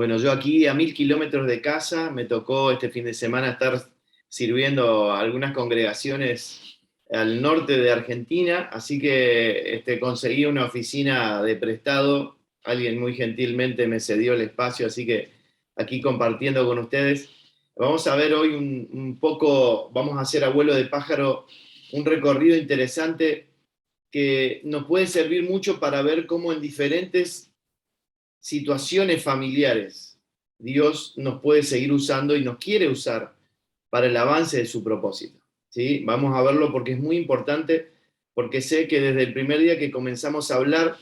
Bueno, yo aquí a 1000 kilómetros de casa, me tocó este fin de semana estar sirviendo a algunas congregaciones al norte de Argentina, así que conseguí una oficina de prestado, alguien muy gentilmente me cedió el espacio, así que aquí compartiendo con ustedes. Vamos a ver hoy un poco, vamos a hacer a vuelo de pájaro un recorrido interesante que nos puede servir mucho para ver cómo en diferentes situaciones familiares Dios nos puede seguir usando y nos quiere usar para el avance de su propósito. ¿Sí? Vamos a verlo porque es muy importante, porque sé que desde el primer día que comenzamos a hablar,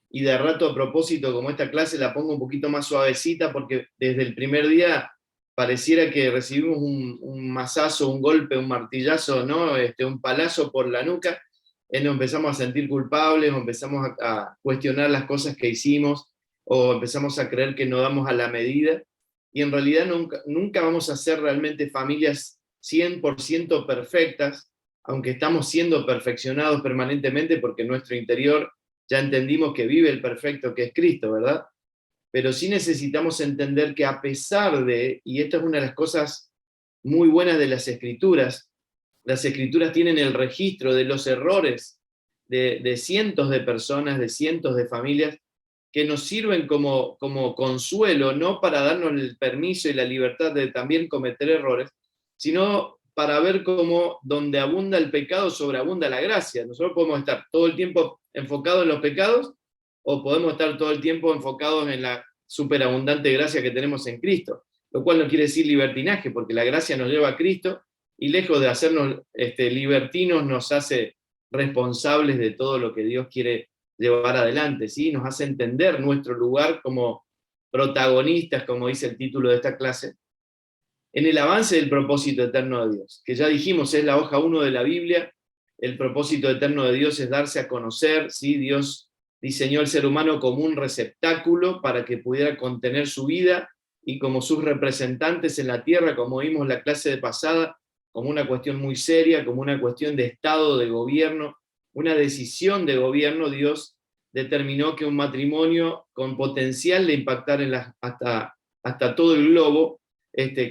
y de rato a propósito, como esta clase la pongo un poquito más suavecita, porque desde el primer día pareciera que recibimos un mazazo, un golpe, un martillazo, ¿no? Un palazo por la nuca, nos empezamos a sentir culpables, o empezamos a cuestionar las cosas que hicimos, o empezamos a creer que no damos a la medida, y en realidad nunca vamos a ser realmente familias 100% perfectas, aunque estamos siendo perfeccionados permanentemente porque en nuestro interior ya entendimos que vive el perfecto que es Cristo, ¿verdad? Pero sí necesitamos entender que a pesar de, y esta es una de las cosas muy buenas de las Escrituras tienen el registro de los errores de cientos de personas, de cientos de familias, que nos sirven como consuelo, no para darnos el permiso y la libertad de también cometer errores, sino para ver cómo donde abunda el pecado sobreabunda la gracia. Nosotros podemos estar todo el tiempo enfocados en los pecados, o podemos estar todo el tiempo enfocados en la superabundante gracia que tenemos en Cristo, lo cual no quiere decir libertinaje, porque la gracia nos lleva a Cristo, y lejos de hacernos libertinos, nos hace responsables de todo lo que Dios quiere llevar adelante, ¿sí? Nos hace entender nuestro lugar como protagonistas, como dice el título de esta clase, en el avance del propósito eterno de Dios, que ya dijimos es la hoja 1 de la Biblia. El propósito eterno de Dios es darse a conocer, ¿sí? Dios diseñó al ser humano como un receptáculo para que pudiera contener su vida, y como sus representantes en la tierra, como vimos la clase de pasada, como una cuestión muy seria, como una cuestión de Estado, de gobierno, una decisión de gobierno. Dios determinó que un matrimonio con potencial de impactar hasta todo el globo,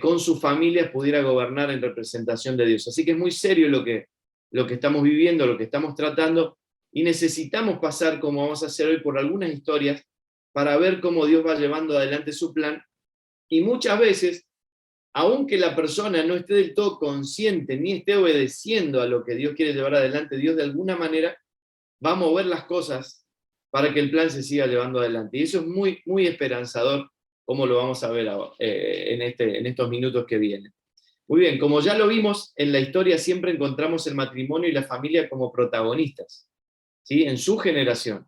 con sus familias, pudiera gobernar en representación de Dios. Así que es muy serio lo que estamos viviendo, lo que estamos tratando, y necesitamos pasar, como vamos a hacer hoy, por algunas historias para ver cómo Dios va llevando adelante su plan. Y muchas veces, aunque la persona no esté del todo consciente ni esté obedeciendo a lo que Dios quiere llevar adelante, Dios de alguna manera va a mover las cosas para que el plan se siga llevando adelante. Y eso es muy, muy esperanzador, como lo vamos a ver en estos minutos que vienen. Muy bien, como ya lo vimos, en la historia siempre encontramos el matrimonio y la familia como protagonistas, ¿sí? En su generación,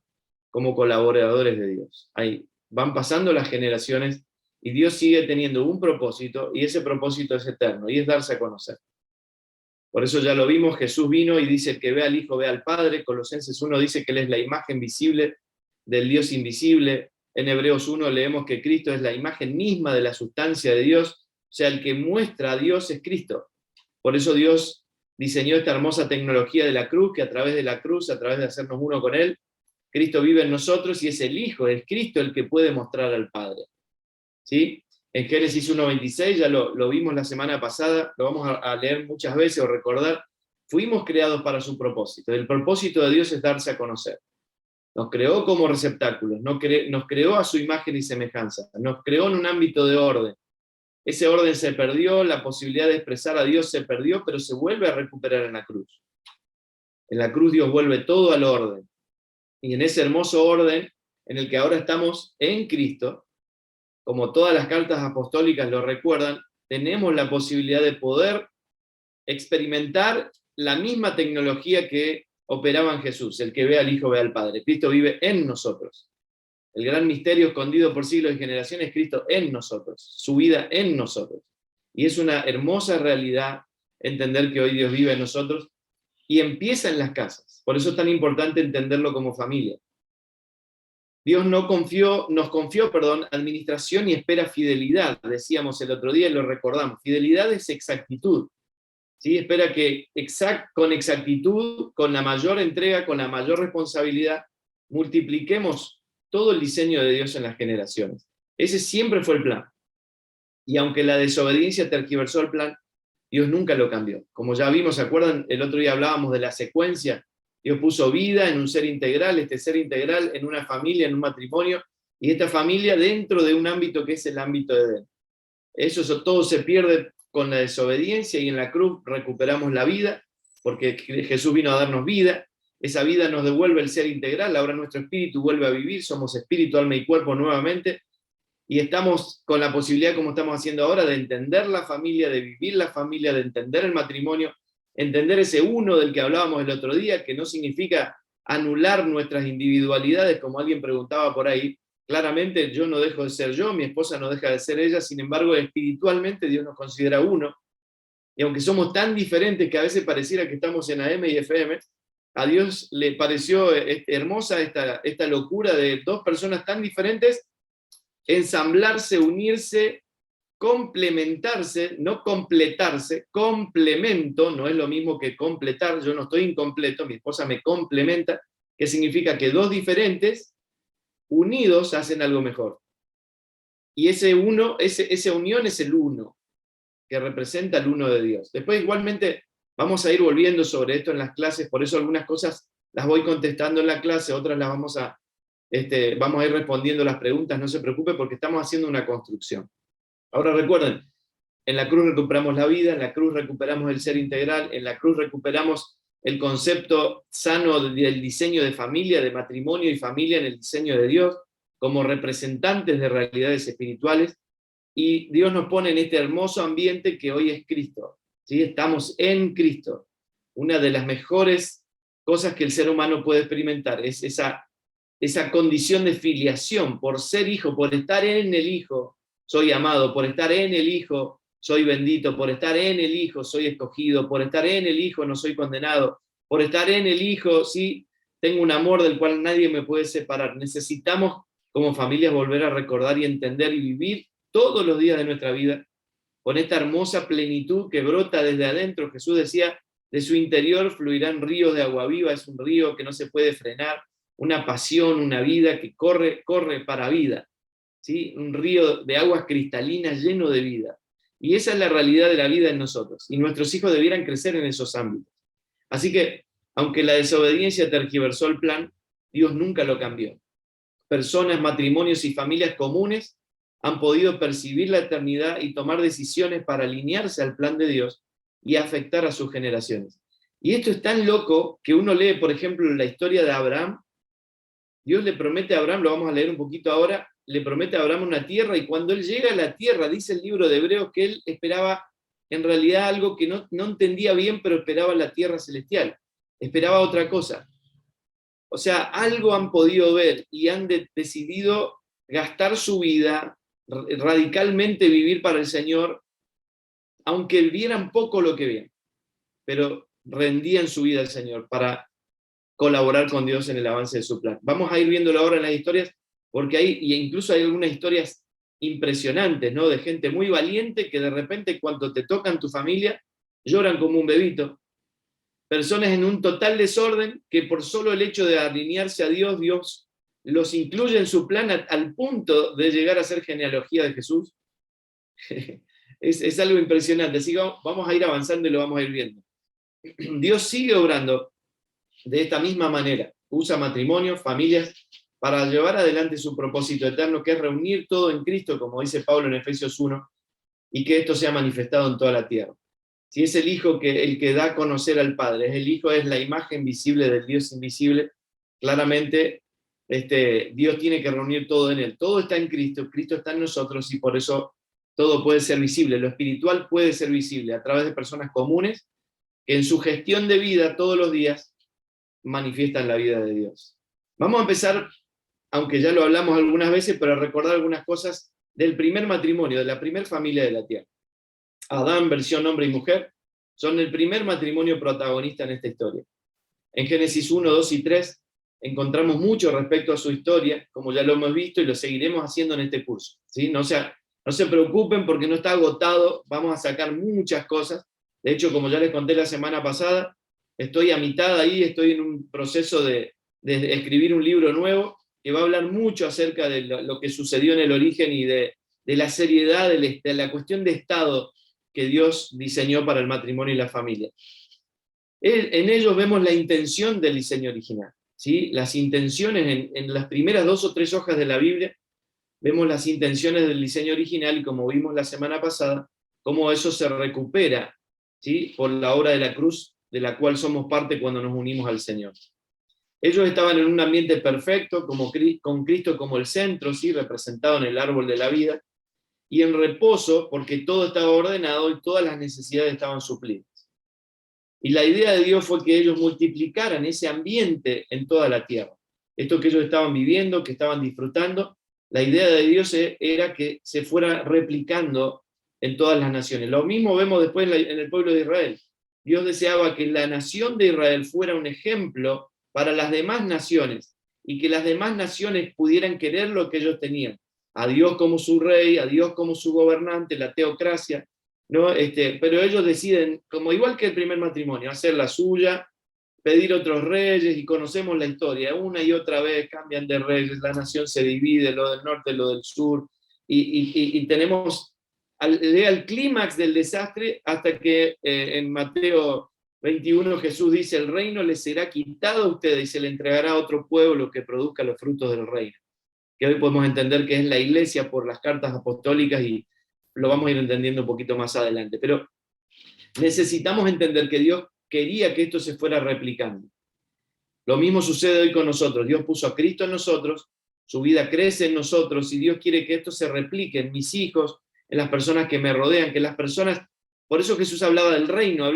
como colaboradores de Dios. Ahí van pasando las generaciones y Dios sigue teniendo un propósito, y ese propósito es eterno, y es darse a conocer. Por eso ya lo vimos, Jesús vino y dice: el que ve al Hijo ve al Padre. Colosenses 1 dice que Él es la imagen visible del Dios invisible. En Hebreos 1 leemos que Cristo es la imagen misma de la sustancia de Dios. O sea, el que muestra a Dios es Cristo. Por eso Dios diseñó esta hermosa tecnología de la cruz, que a través de la cruz, a través de hacernos uno con Él, Cristo vive en nosotros, y es el Hijo, es Cristo el que puede mostrar al Padre. ¿Sí? En Génesis 1:26, ya lo vimos la semana pasada, lo vamos a leer muchas veces o recordar. Fuimos creados para su propósito. El propósito de Dios es darse a conocer. Nos creó como receptáculos, nos creó a su imagen y semejanza, nos creó en un ámbito de orden. Ese orden se perdió, la posibilidad de expresar a Dios se perdió, pero se vuelve a recuperar en la cruz. En la cruz Dios vuelve todo al orden. Y en ese hermoso orden en el que ahora estamos en Cristo, como todas las cartas apostólicas lo recuerdan, tenemos la posibilidad de poder experimentar la misma tecnología que operaba en Jesús. El que ve al Hijo ve al Padre. Cristo vive en nosotros. El gran misterio escondido por siglos y generaciones, Cristo en nosotros, su vida en nosotros. Y es una hermosa realidad entender que hoy Dios vive en nosotros, y empieza en las casas. Por eso es tan importante entenderlo como familia. Dios nos confió, administración y espera fidelidad. Decíamos el otro día y lo recordamos. Fidelidad es exactitud. ¿Sí? Espera que con exactitud, con la mayor entrega, con la mayor responsabilidad, multipliquemos todo el diseño de Dios en las generaciones. Ese siempre fue el plan. Y aunque la desobediencia tergiversó el plan, Dios nunca lo cambió. Como ya vimos, ¿se acuerdan? El otro día hablábamos de la secuencia. Dios puso vida en un ser integral, este ser integral en una familia, en un matrimonio, y esta familia dentro de un ámbito que es el ámbito de Edén. Eso todo se pierde con la desobediencia y en la cruz recuperamos la vida, porque Jesús vino a darnos vida. Esa vida nos devuelve el ser integral, ahora nuestro espíritu vuelve a vivir, somos espíritu, alma y cuerpo nuevamente, y estamos con la posibilidad, como estamos haciendo ahora, de entender la familia, de vivir la familia, de entender el matrimonio, entender ese uno del que hablábamos el otro día, que no significa anular nuestras individualidades, como alguien preguntaba por ahí. Claramente yo no dejo de ser yo, mi esposa no deja de ser ella, sin embargo espiritualmente Dios nos considera uno, y aunque somos tan diferentes que a veces pareciera que estamos en AM y FM, a Dios le pareció hermosa esta locura de dos personas tan diferentes, ensamblarse, unirse, complementarse, no completarse, complemento, no es lo mismo que completar, yo no estoy incompleto, mi esposa me complementa, que significa que dos diferentes, unidos, hacen algo mejor. Y esa unión es el uno, que representa el uno de Dios. Después igualmente vamos a ir volviendo sobre esto en las clases, por eso algunas cosas las voy contestando en la clase, otras las vamos a ir respondiendo las preguntas, no se preocupe porque estamos haciendo una construcción. Ahora recuerden, en la cruz recuperamos la vida, en la cruz recuperamos el ser integral, en la cruz recuperamos el concepto sano del diseño de familia, de matrimonio y familia en el diseño de Dios, como representantes de realidades espirituales, y Dios nos pone en este hermoso ambiente que hoy es Cristo, ¿sí? Estamos en Cristo. Una de las mejores cosas que el ser humano puede experimentar es esa condición de filiación, por ser hijo, por estar en el Hijo, soy amado, por estar en el Hijo, soy bendito, por estar en el Hijo, soy escogido, por estar en el Hijo, no soy condenado, por estar en el Hijo, sí, tengo un amor del cual nadie me puede separar. Necesitamos como familias volver a recordar y entender y vivir todos los días de nuestra vida con esta hermosa plenitud que brota desde adentro. Jesús decía, de su interior fluirán ríos de agua viva, es un río que no se puede frenar, una pasión, una vida que corre para vida, ¿sí? Un río de aguas cristalinas lleno de vida. Y esa es la realidad de la vida en nosotros, y nuestros hijos debieran crecer en esos ámbitos. Así que, aunque la desobediencia tergiversó el plan, Dios nunca lo cambió. Personas, matrimonios y familias comunes han podido percibir la eternidad y tomar decisiones para alinearse al plan de Dios y afectar a sus generaciones. Y esto es tan loco que uno lee, por ejemplo, la historia de Abraham. Dios le promete a Abraham, lo vamos a leer un poquito ahora, le promete a Abraham una tierra, y cuando él llega a la tierra, dice el libro de Hebreos que él esperaba en realidad algo que no entendía bien, pero esperaba la tierra celestial, esperaba otra cosa. O sea, algo han podido ver y han decidido gastar su vida, radicalmente vivir para el Señor, aunque vieran poco lo que ven, pero rendían su vida al Señor para colaborar con Dios en el avance de su plan. Vamos a ir viéndolo ahora en las historias, porque incluso hay algunas historias impresionantes, ¿no? De gente muy valiente que de repente cuando te tocan tu familia, lloran como un bebito. Personas en un total desorden que por solo el hecho de alinearse a Dios, Dios los incluye en su plan al punto de llegar a ser genealogía de Jesús. Es algo impresionante, así que vamos a ir avanzando y lo vamos a ir viendo. Dios sigue obrando de esta misma manera, usa matrimonios, familias, para llevar adelante su propósito eterno, que es reunir todo en Cristo, como dice Pablo en Efesios 1, y que esto sea manifestado en toda la tierra. Si es el Hijo el que da a conocer al Padre, el Hijo es la imagen visible del Dios invisible, claramente Dios tiene que reunir todo en Él. Todo está en Cristo, Cristo está en nosotros, y por eso todo puede ser visible. Lo espiritual puede ser visible a través de personas comunes que en su gestión de vida todos los días manifiestan la vida de Dios. Vamos a empezar, aunque ya lo hablamos algunas veces, pero a recordar algunas cosas del primer matrimonio, de la primera familia de la tierra. Adán, versión hombre y mujer, son el primer matrimonio protagonista en esta historia. En Génesis 1, 2 y 3 encontramos mucho respecto a su historia, como ya lo hemos visto y lo seguiremos haciendo en este curso, ¿sí? No se preocupen porque no está agotado, vamos a sacar muchas cosas. De hecho, como ya les conté la semana pasada, estoy a mitad ahí, estoy en un proceso de escribir un libro nuevo, que va a hablar mucho acerca de lo que sucedió en el origen y de la seriedad de la cuestión de Estado que Dios diseñó para el matrimonio y la familia. En ellos vemos la intención del diseño original, ¿sí? Las intenciones en las primeras 2 o 3 hojas de la Biblia, vemos las intenciones del diseño original y como vimos la semana pasada, cómo eso se recupera, ¿sí? Por la obra de la cruz, de la cual somos parte cuando nos unimos al Señor. Ellos estaban en un ambiente perfecto, con Cristo como el centro, ¿sí? Representado en el árbol de la vida, y en reposo, porque todo estaba ordenado y todas las necesidades estaban suplidas. Y la idea de Dios fue que ellos multiplicaran ese ambiente en toda la tierra. Esto que ellos estaban viviendo, que estaban disfrutando, la idea de Dios era que se fuera replicando en todas las naciones. Lo mismo vemos después en el pueblo de Israel. Dios deseaba que la nación de Israel fuera un ejemplo para las demás naciones, y que las demás naciones pudieran querer lo que ellos tenían. A Dios como su rey, a Dios como su gobernante, la teocracia, ¿no? Pero ellos deciden, como igual que el primer matrimonio, hacer la suya, pedir otros reyes, y conocemos la historia, una y otra vez cambian de reyes, la nación se divide, lo del norte, lo del sur, y tenemos, llega el clímax del desastre hasta que en Mateo 21 Jesús dice, el reino les será quitado a ustedes y se le entregará a otro pueblo que produzca los frutos del reino, que hoy podemos entender que es la iglesia por las cartas apostólicas, y lo vamos a ir entendiendo un poquito más adelante. Pero necesitamos entender que Dios quería que esto se fuera replicando. Lo mismo sucede hoy con nosotros. Dios puso a Cristo en nosotros, su vida crece en nosotros, y Dios quiere que esto se replique en mis hijos, en las personas que me rodean, que las personas... Por eso Jesús hablaba del reino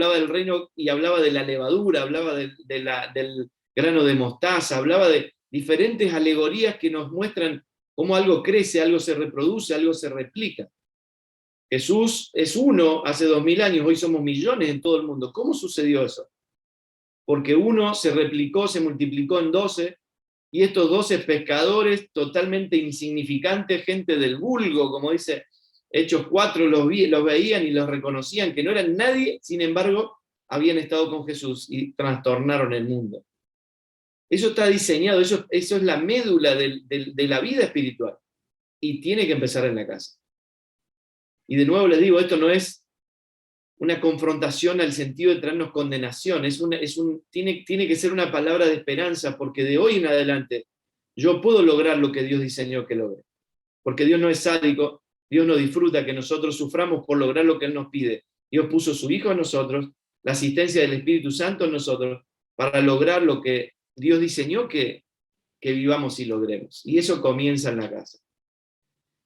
y hablaba de la levadura, hablaba del grano de mostaza, hablaba de diferentes alegorías que nos muestran cómo algo crece, algo se reproduce, algo se replica. Jesús es uno hace 2000 años, hoy somos millones en todo el mundo. ¿Cómo sucedió eso? Porque uno se replicó, se multiplicó en 12, y estos 12 pescadores totalmente insignificantes, gente del vulgo, como dice Hechos 4, los veían y los reconocían, que no eran nadie, sin embargo, habían estado con Jesús y trastornaron el mundo. Eso está diseñado, eso es la médula de la vida espiritual, y tiene que empezar en la casa. Y de nuevo les digo, esto no es una confrontación al sentido de traernos condenación, tiene que ser una palabra de esperanza, porque de hoy en adelante yo puedo lograr lo que Dios diseñó que logre. Porque Dios no es sádico, Dios no disfruta que nosotros suframos por lograr lo que Él nos pide. Dios puso su Hijo en nosotros, la asistencia del Espíritu Santo en nosotros, para lograr lo que Dios diseñó que vivamos y logremos. Y eso comienza en la casa.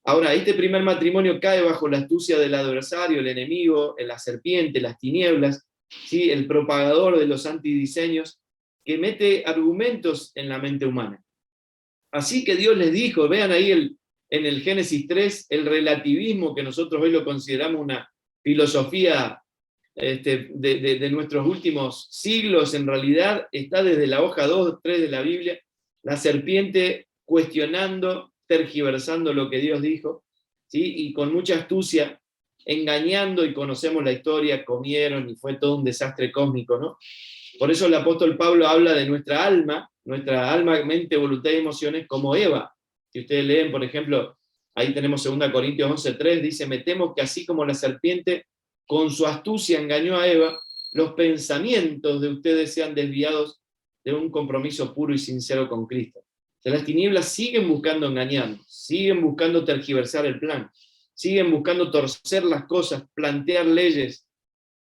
Ahora, este primer matrimonio cae bajo la astucia del adversario, el enemigo, la serpiente, las tinieblas, ¿sí? El propagador de los antidiseños, que mete argumentos en la mente humana. Así que Dios les dijo, vean ahí en el Génesis 3, el relativismo, que nosotros hoy lo consideramos una filosofía de nuestros últimos siglos, en realidad está desde la hoja 2, 3 de la Biblia, la serpiente cuestionando, tergiversando lo que Dios dijo, ¿sí? Y con mucha astucia, engañando, y conocemos la historia, comieron y fue todo un desastre cósmico, ¿no? Por eso el apóstol Pablo habla de nuestra alma, mente, voluntad y emociones, como Eva. Si ustedes leen, por ejemplo, ahí tenemos 2 Corintios 11:3, dice, me temo que así como la serpiente con su astucia engañó a Eva, los pensamientos de ustedes sean desviados de un compromiso puro y sincero con Cristo. O sea, las tinieblas siguen buscando engañarnos, siguen buscando tergiversar el plan, siguen buscando torcer las cosas, plantear leyes,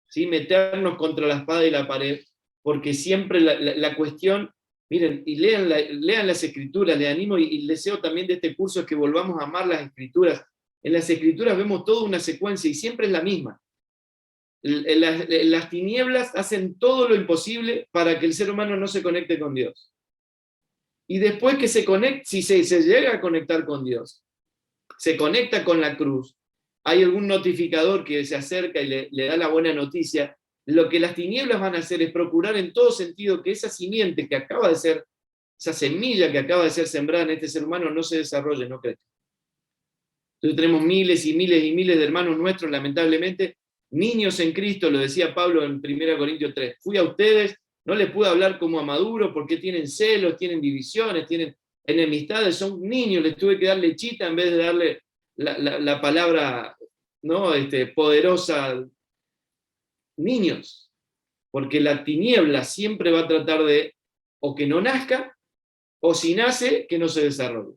¿sí? Meternos contra la espada y la pared, porque siempre la cuestión, miren, y lean las Escrituras, les animo, y el deseo también de este curso es que volvamos a amar las Escrituras. En las Escrituras vemos toda una secuencia, y siempre es la misma. Las tinieblas hacen todo lo imposible para que el ser humano no se conecte con Dios. Y después que se conecte, si se llega a conectar con Dios, se conecta con la cruz, hay algún notificador que se acerca y le da la buena noticia, lo que las tinieblas van a hacer es procurar en todo sentido que esa simiente que acaba de ser, esa semilla que acaba de ser sembrada en este ser humano no se desarrolle, no crezca. Entonces tenemos miles y miles y miles de hermanos nuestros, lamentablemente, niños en Cristo, lo decía Pablo en 1 Corintios 3, fui a ustedes, no les pude hablar como a maduros porque tienen celos, tienen divisiones, enemistades, son niños, les tuve que dar lechita en vez de darle la palabra, ¿no? Poderosa, niños, porque la tiniebla siempre va a tratar de o que no nazca, o si nace, que no se desarrolle.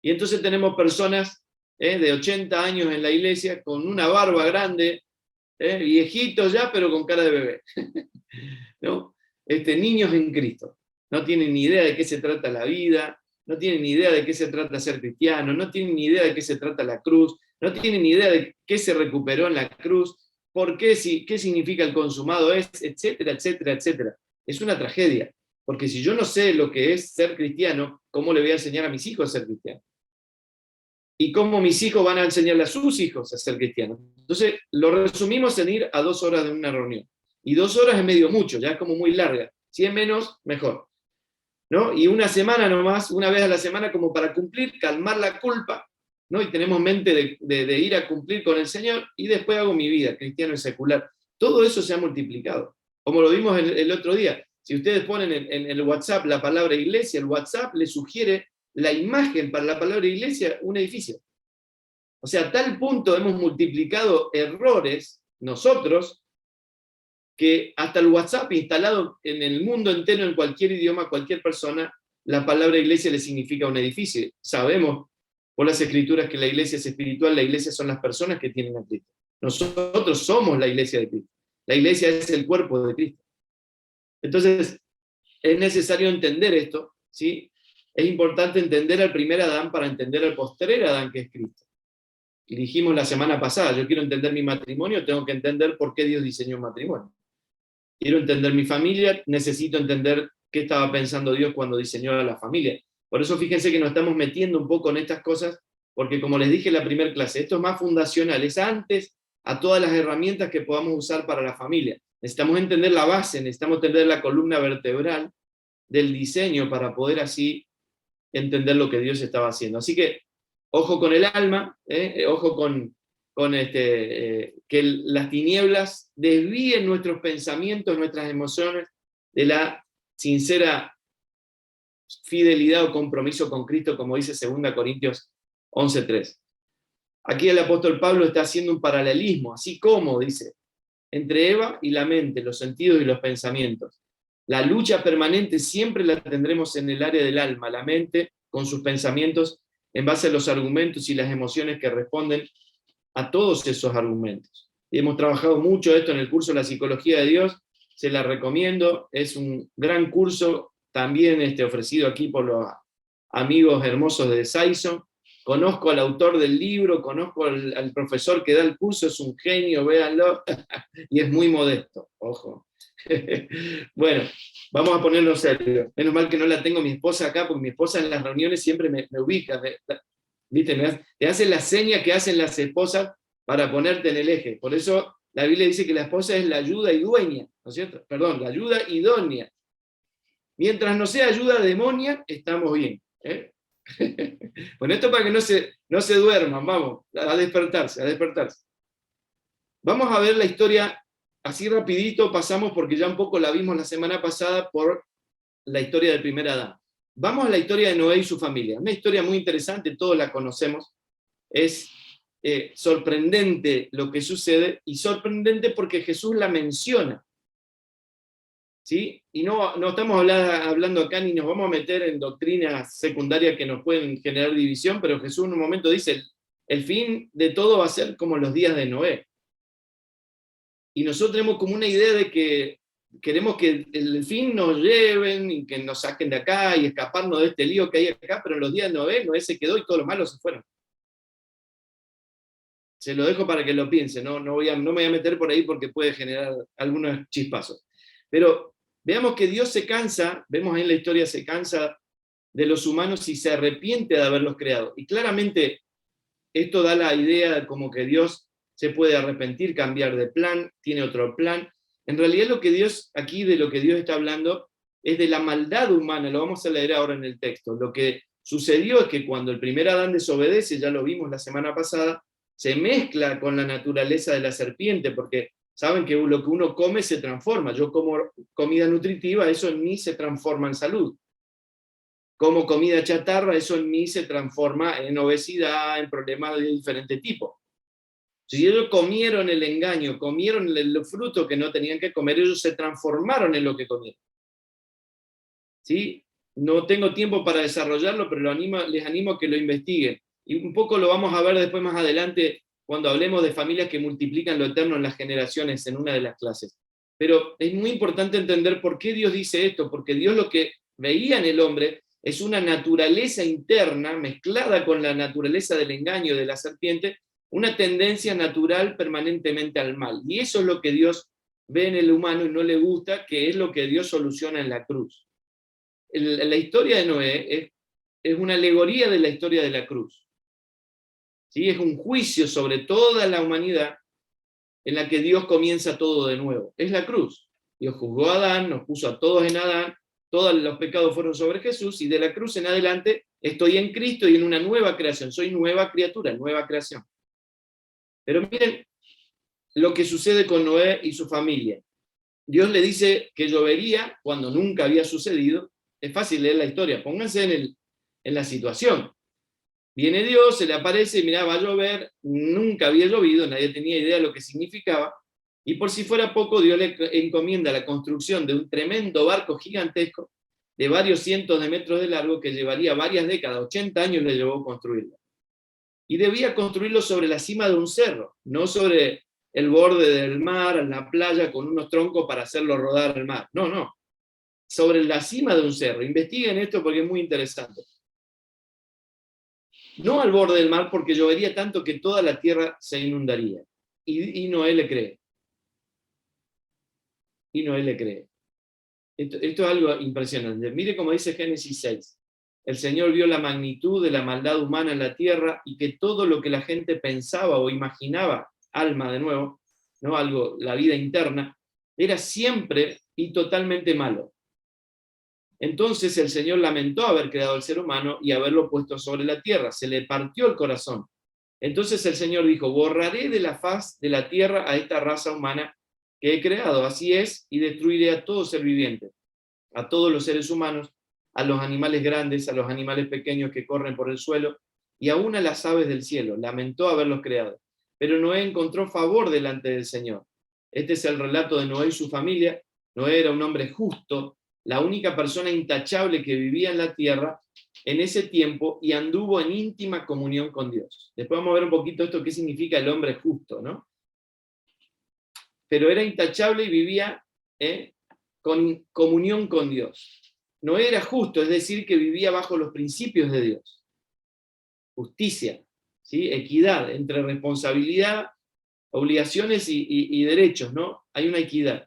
Y entonces tenemos personas de 80 años en la iglesia, con una barba grande, viejitos ya, pero con cara de bebé. ¿No? Niños en Cristo. No tienen ni idea de qué se trata la vida, no tienen ni idea de qué se trata ser cristiano, no tienen ni idea de qué se trata la cruz, no tienen ni idea de qué se recuperó en la cruz, por qué, qué significa el consumado es, etcétera, etcétera, etcétera. Es una tragedia, porque si yo no sé lo que es ser cristiano, ¿cómo le voy a enseñar a mis hijos a ser cristianos? Y cómo mis hijos van a enseñarle a sus hijos a ser cristianos. Entonces, lo resumimos en ir a 2 horas de una reunión. Y 2 horas es medio mucho, ya es como muy larga. Si es menos, mejor. ¿No? Y una semana nomás, una vez a la semana, como para cumplir, calmar la culpa, ¿no? Y tenemos mente de ir a cumplir con el Señor, y después hago mi vida, cristiano y secular. Todo eso se ha multiplicado. Como lo vimos el otro día. Si ustedes ponen en el WhatsApp la palabra iglesia, el WhatsApp le sugiere la imagen para la palabra iglesia, un edificio. O sea, a tal punto hemos multiplicado errores nosotros, que hasta el WhatsApp instalado en el mundo entero, en cualquier idioma, cualquier persona, la palabra iglesia le significa un edificio. Sabemos por las escrituras que la iglesia es espiritual, la iglesia son las personas que tienen a Cristo. Nosotros somos la iglesia de Cristo. La iglesia es el cuerpo de Cristo. Entonces, es necesario entender esto, ¿sí? Es importante entender al primer Adán para entender al postrer Adán, que es Cristo. Y dijimos la semana pasada, yo quiero entender mi matrimonio, tengo que entender por qué Dios diseñó un matrimonio. Quiero entender mi familia, necesito entender qué estaba pensando Dios cuando diseñó a la familia. Por eso fíjense que nos estamos metiendo un poco en estas cosas, porque como les dije en la primera clase, esto es más fundacional, es antes a todas las herramientas que podamos usar para la familia. Necesitamos entender la base, necesitamos entender la columna vertebral del diseño para poder así entender lo que Dios estaba haciendo. Así que, ojo con el alma, ojo con que las tinieblas desvíen nuestros pensamientos, nuestras emociones, de la sincera fidelidad o compromiso con Cristo, como dice 2 Corintios 11:3. Aquí el apóstol Pablo está haciendo un paralelismo, así como, dice, entre Eva y la mente, los sentidos y los pensamientos. La lucha permanente siempre la tendremos en el área del alma, la mente con sus pensamientos en base a los argumentos y las emociones que responden a todos esos argumentos. Y hemos trabajado mucho esto en el curso La Psicología de Dios, se la recomiendo, es un gran curso, también ofrecido aquí por los amigos hermosos de Saison. Conozco al autor del libro, conozco al profesor que da el curso, es un genio, véanlo, y es muy modesto, ojo. Bueno, vamos a ponernos serio. Menos mal que no la tengo mi esposa acá, porque mi esposa en las reuniones siempre me ubica, ¿viste? Te hace la seña que hacen las esposas para ponerte en el eje. Por eso la Biblia dice que la esposa es la ayuda dueña, ¿no es cierto? Perdón, la ayuda idónea. Mientras no sea ayuda demonia, estamos bien. Bueno, esto para que no se duerman, vamos, a despertarse, a despertarse. Vamos a ver la historia, así rapidito pasamos, porque ya un poco la vimos la semana pasada por la historia del primer Adán. Vamos a la historia de Noé y su familia. Una historia muy interesante, todos la conocemos. Es sorprendente lo que sucede, y sorprendente porque Jesús la menciona. ¿Sí? Y no estamos hablando acá ni nos vamos a meter en doctrinas secundarias que nos pueden generar división, pero Jesús en un momento dice, el fin de todo va a ser como los días de Noé. Y nosotros tenemos como una idea de que queremos que el fin nos lleven y que nos saquen de acá y escaparnos de este lío que hay acá, pero en los días de Noé se quedó y todos los malos se fueron. Se lo dejo para que lo piense, no me voy a meter por ahí porque puede generar algunos chispazos. Pero veamos que Dios se cansa, vemos ahí en la historia, se cansa de los humanos y se arrepiente de haberlos creado. Y claramente esto da la idea como que Dios se puede arrepentir, cambiar de plan, tiene otro plan. En realidad lo que Dios, aquí de lo que Dios está hablando, es de la maldad humana, lo vamos a leer ahora en el texto. Lo que sucedió es que cuando el primer Adán desobedece, ya lo vimos la semana pasada, se mezcla con la naturaleza de la serpiente, porque saben que lo que uno come se transforma. Yo como comida nutritiva, eso en mí se transforma en salud. como comida chatarra, eso en mí se transforma en obesidad, en problemas de diferente tipo. Si ellos comieron el engaño, comieron el fruto que no tenían que comer, ellos se transformaron en lo que comieron. ¿Sí? No tengo tiempo para desarrollarlo, pero les animo a que lo investiguen. Y un poco lo vamos a ver después más adelante cuando hablemos de familias que multiplican lo eterno en las generaciones en una de las clases. Pero es muy importante entender por qué Dios dice esto, porque Dios lo que veía en el hombre es una naturaleza interna mezclada con la naturaleza del engaño de la serpiente, una tendencia natural permanentemente al mal. Y eso es lo que Dios ve en el humano y no le gusta, que es lo que Dios soluciona en la cruz. La historia de Noé es una alegoría de la historia de la cruz. ¿Sí? Es un juicio sobre toda la humanidad en la que Dios comienza todo de nuevo. Es la cruz. Dios juzgó a Adán, nos puso a todos en Adán, todos los pecados fueron sobre Jesús, y de la cruz en adelante estoy en Cristo y en una nueva creación. Soy nueva criatura, nueva creación. Pero miren lo que sucede con Noé y su familia. Dios le dice que llovería cuando nunca había sucedido. Es fácil leer la historia, pónganse en la situación. Viene Dios, se le aparece, mirá, va a llover, nunca había llovido, nadie tenía idea de lo que significaba, y por si fuera poco, Dios le encomienda la construcción de un tremendo barco gigantesco, de varios cientos de metros de largo, que llevaría varias décadas, 80 años le llevó construirlo. Y debía construirlo sobre la cima de un cerro, no sobre el borde del mar, en la playa, con unos troncos para hacerlo rodar al mar. No, no. Sobre la cima de un cerro. Investiguen esto porque es muy interesante. No al borde del mar, porque llovería tanto que toda la tierra se inundaría. Y Noé le cree. Y Noé le cree. Esto es algo impresionante. Mire cómo dice Génesis 6. El Señor vio la magnitud de la maldad humana en la tierra y que todo lo que la gente pensaba o imaginaba, alma de nuevo, ¿no? Algo, la vida interna, era siempre y totalmente malo. Entonces el Señor lamentó haber creado al ser humano y haberlo puesto sobre la tierra. Se le partió el corazón. Entonces el Señor dijo: borraré de la faz de la tierra a esta raza humana que he creado. Así es, y destruiré a todo ser viviente, a todos los seres humanos, a los animales grandes, a los animales pequeños que corren por el suelo, y aún a las aves del cielo. Lamentó haberlos creado. Pero Noé encontró favor delante del Señor. Este es el relato de Noé y su familia. Noé era un hombre justo, la única persona intachable que vivía en la tierra en ese tiempo, y anduvo en íntima comunión con Dios. Después vamos a ver un poquito esto, qué significa el hombre justo, ¿no? Pero era intachable y vivía con comunión con Dios. No era justo, es decir, que vivía bajo los principios de Dios. Justicia, ¿sí? Equidad entre responsabilidad, obligaciones y derechos, ¿no? Hay una equidad.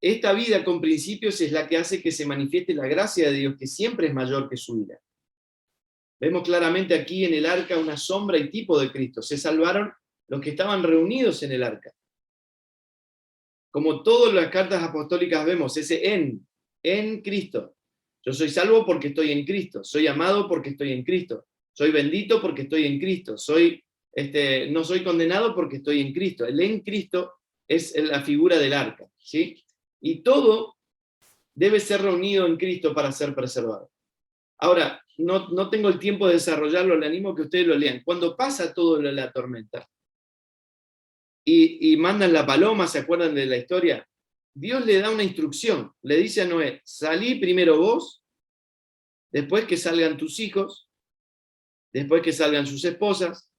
Esta vida con principios es la que hace que se manifieste la gracia de Dios, que siempre es mayor que su ira. Vemos claramente aquí en el arca una sombra y tipo de Cristo. Se salvaron los que estaban reunidos en el arca. Como todas las cartas apostólicas vemos, ese en Cristo. Yo soy salvo porque estoy en Cristo. Soy amado porque estoy en Cristo. Soy bendito porque estoy en Cristo. No soy condenado porque estoy en Cristo. El en Cristo es la figura del arca, ¿sí? Y todo debe ser reunido en Cristo para ser preservado. Ahora, no tengo el tiempo de desarrollarlo, le animo a que ustedes lo lean. Cuando pasa todo la tormenta y mandan la paloma, ¿se acuerdan de la historia? Dios le da una instrucción, le dice a Noé: salí primero vos, después que salgan tus hijos, después que salgan sus esposas,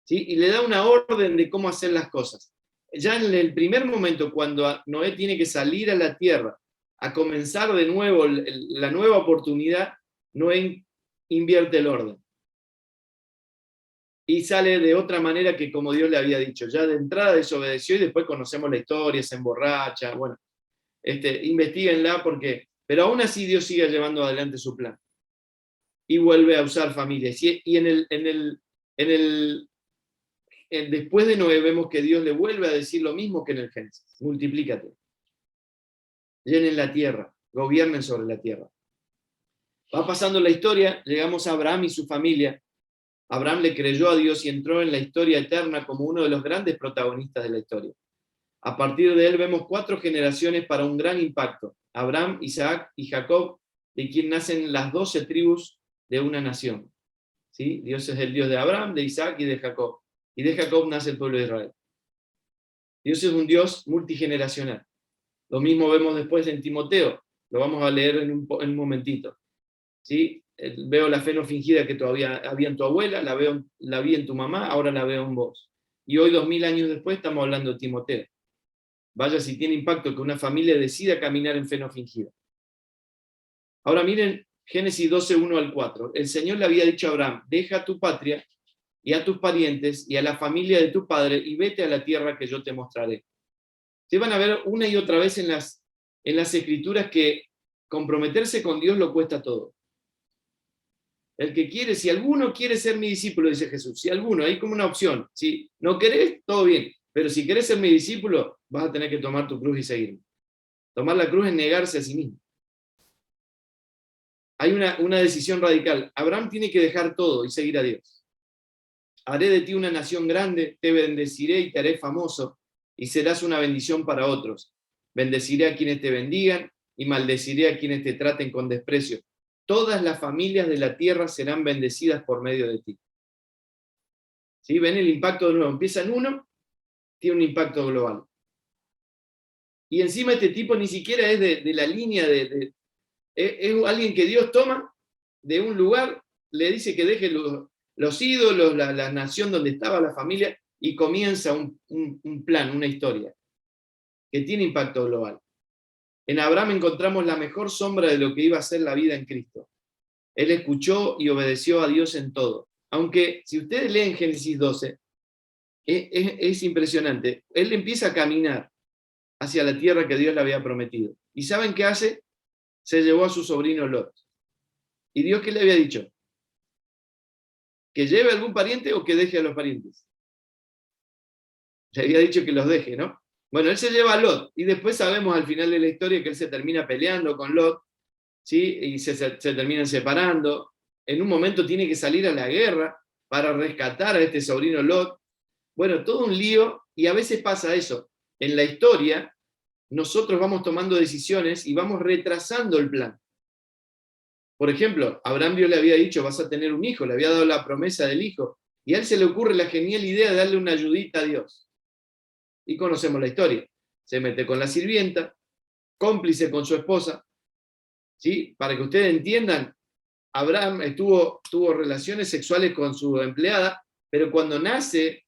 ¿sí? Y le da una orden de cómo hacer las cosas. Ya en el primer momento, cuando Noé tiene que salir a la tierra, a comenzar de nuevo la nueva oportunidad, Noé invierte el orden. Y sale de otra manera que como Dios le había dicho. Ya de entrada desobedeció y después conocemos la historia, se emborracha, bueno, investiguenla pero aún así Dios sigue llevando adelante su plan. Y vuelve a usar familias. Y después de Noé vemos que Dios le vuelve a decir lo mismo que en el Génesis: multiplícate, llenen la tierra, gobiernen sobre la tierra. Va pasando la historia, llegamos a Abraham y su familia. Abraham le creyó a Dios y entró en la historia eterna como uno de los grandes protagonistas de la historia. A partir de él vemos 4 generaciones para un gran impacto: Abraham, Isaac y Jacob, de quien nacen las 12 tribus de una nación. ¿Sí? Dios es el Dios de Abraham, de Isaac y de Jacob. Y de Jacob nace el pueblo de Israel. Dios es un Dios multigeneracional. Lo mismo vemos después en Timoteo. Lo vamos a leer en un momentito. ¿Sí? Veo la fe no fingida que todavía había en tu abuela, la vi en tu mamá, ahora la veo en vos. Y hoy, 2000 años después, estamos hablando de Timoteo. Vaya si tiene impacto que una familia decida caminar en fe no fingida. Ahora miren Génesis 12, 1 al 4. El Señor le había dicho a Abraham, deja tu patria y a tus parientes y a la familia de tu padre y vete a la tierra que yo te mostraré. Se van a ver una y otra vez en las escrituras que comprometerse con Dios lo cuesta todo. El que quiere, si alguno quiere ser mi discípulo, dice Jesús, si alguno, hay como una opción, si no querés, todo bien, pero si querés ser mi discípulo, vas a tener que tomar tu cruz y seguirme. Tomar la cruz es negarse a sí mismo. Hay una decisión radical. Abraham tiene que dejar todo y seguir a Dios. Haré de ti una nación grande, te bendeciré y te haré famoso, y serás una bendición para otros. Bendeciré a quienes te bendigan y maldeciré a quienes te traten con desprecio. Todas las familias de la tierra serán bendecidas por medio de ti. ¿Sí? ¿Ven el impacto de nuevo? Empieza en uno, tiene un impacto global. Y encima este tipo ni siquiera es de la línea es alguien que Dios toma de un lugar, le dice que deje los ídolos, la nación donde estaba la familia, y comienza un plan, una historia, que tiene impacto global. En Abraham encontramos la mejor sombra de lo que iba a ser la vida en Cristo. Él escuchó y obedeció a Dios en todo. Aunque, si ustedes leen Génesis 12, es impresionante. Él empieza a caminar hacia la tierra que Dios le había prometido. ¿Y saben qué hace? Se llevó a su sobrino Lot. ¿Y Dios qué le había dicho? ¿Que lleve a algún pariente o que deje a los parientes? Le había dicho que los deje, ¿no? Bueno, él se lleva a Lot, y después sabemos al final de la historia que él se termina peleando con Lot, ¿sí? Y se terminan separando. En un momento tiene que salir a la guerra para rescatar a este sobrino Lot. Bueno, todo un lío, y a veces pasa eso. En la historia, nosotros vamos tomando decisiones y vamos retrasando el plan. Por ejemplo, Abraham Dios le había dicho, vas a tener un hijo, le había dado la promesa del hijo, y a él se le ocurre la genial idea de darle una ayudita a Dios. Y conocemos la historia. Se mete con la sirvienta, cómplice con su esposa, ¿sí? Para que ustedes entiendan, Abraham tuvo relaciones sexuales con su empleada, pero cuando nace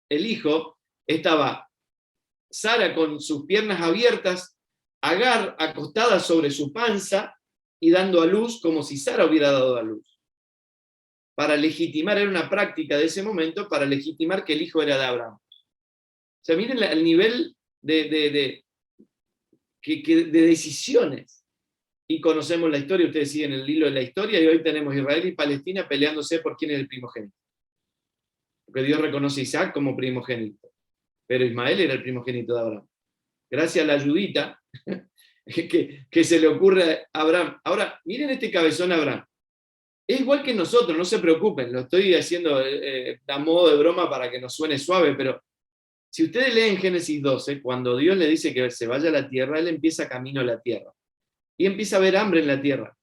el hijo, estaba Sara con sus piernas abiertas, Agar acostada sobre su panza y dando a luz como si Sara hubiera dado a luz. Para legitimar, era una práctica de ese momento, para legitimar que el hijo era de Abraham. O sea, miren el nivel de decisiones. Y conocemos la historia, ustedes siguen el hilo de la historia, y hoy tenemos Israel y Palestina peleándose por quién es el primogénito. Porque Dios reconoce a Isaac como primogénito, pero Ismael era el primogénito de Abraham. Gracias a la ayudita que se le ocurre a Abraham. Ahora, miren este cabezón Abraham. Es igual que nosotros, no se preocupen, lo estoy haciendo a modo de broma para que nos suene suave, pero si ustedes leen Génesis 12, cuando Dios le dice que se vaya a la tierra, él empieza camino a la tierra. Y empieza a haber hambre en la tierra.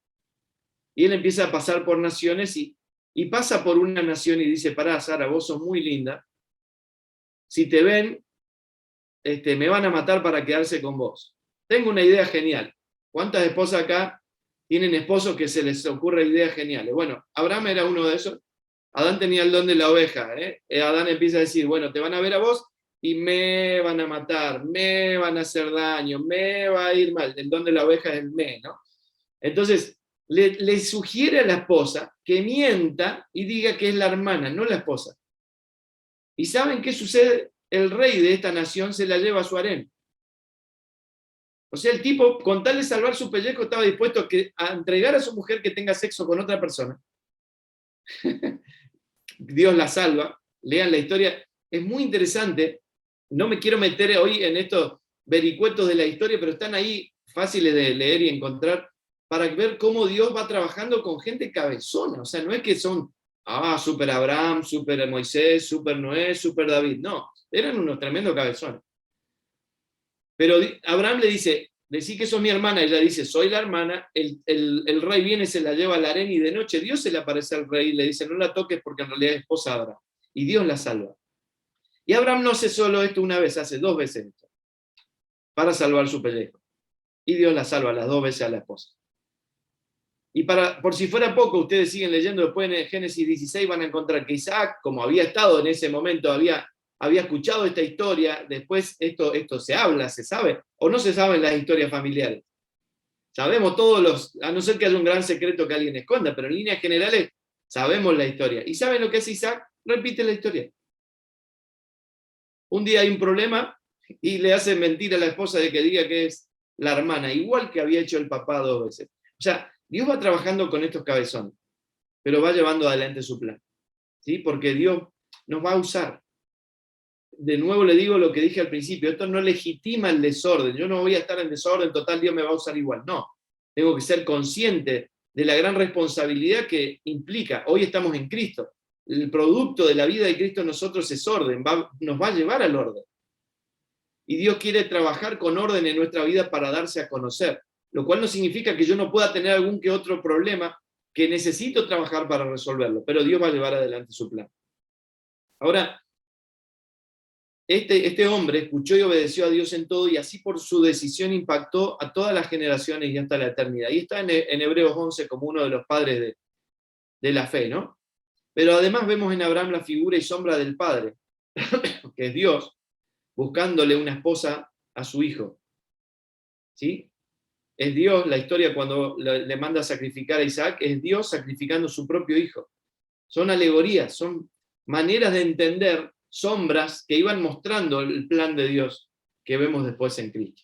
Y él empieza a pasar por naciones y pasa por una nación y dice, pará, Sara, vos sos muy linda. Si te ven, me van a matar para quedarse con vos. Tengo una idea genial. ¿Cuántas esposas acá tienen esposos que se les ocurre ideas geniales? Bueno, Abraham era uno de esos. Adán tenía el don de la oveja. Adán empieza a decir, bueno, te van a ver a vos y me van a matar, me van a hacer daño, me va a ir mal. El don de la oveja es el me, ¿no? Entonces, le sugiere a la esposa que mienta y diga que es la hermana, no la esposa. ¿Y saben qué sucede? El rey de esta nación se la lleva a su harén. O sea, el tipo, con tal de salvar su pellejo, estaba dispuesto a entregar a su mujer que tenga sexo con otra persona. Dios la salva. Lean la historia. Es muy interesante. No me quiero meter hoy en estos vericuetos de la historia, pero están ahí fáciles de leer y encontrar para ver cómo Dios va trabajando con gente cabezona. O sea, no es que son, super Abraham, super Moisés, super Noé, super David. No, eran unos tremendos cabezones. Pero Abraham le dice, decí que sos mi hermana. Ella dice, soy la hermana. El rey viene, se la lleva al harén y de noche Dios se le aparece al rey y le dice, no la toques porque en realidad es esposa de Abraham. Y Dios la salva. Y Abraham no hace solo esto una vez, hace 2 veces esto, para salvar su pellejo. Y Dios la salva las 2 veces a la esposa. Y por si fuera poco, ustedes siguen leyendo después en Génesis 16, van a encontrar que Isaac, como había estado en ese momento, había escuchado esta historia, después esto se habla, se sabe, o no se saben las historias familiares. Sabemos a no ser que haya un gran secreto que alguien esconda, pero en líneas generales sabemos la historia. ¿Y saben lo que hace Isaac? Repite la historia. Un día hay un problema y le hace mentir a la esposa de que diga que es la hermana, igual que había hecho el papá 2 veces. O sea, Dios va trabajando con estos cabezones, pero va llevando adelante su plan, ¿sí? Porque Dios nos va a usar. De nuevo le digo lo que dije al principio, esto no legitima el desorden, yo no voy a estar en desorden total, Dios me va a usar igual, no. Tengo que ser consciente de la gran responsabilidad que implica. Hoy estamos en Cristo, el producto de la vida de Cristo en nosotros es orden, nos va a llevar al orden. Y Dios quiere trabajar con orden en nuestra vida para darse a conocer, lo cual no significa que yo no pueda tener algún que otro problema que necesito trabajar para resolverlo, pero Dios va a llevar adelante su plan. Ahora, este hombre escuchó y obedeció a Dios en todo, y así por su decisión impactó a todas las generaciones y hasta la eternidad. Y está en Hebreos 11 como uno de los padres de la fe, ¿no? Pero además vemos en Abraham la figura y sombra del Padre, que es Dios, buscándole una esposa a su hijo. ¿Sí? Es Dios, la historia cuando le manda a sacrificar a Isaac, es Dios sacrificando su propio hijo. Son alegorías, son maneras de entender, sombras que iban mostrando el plan de Dios que vemos después en Cristo.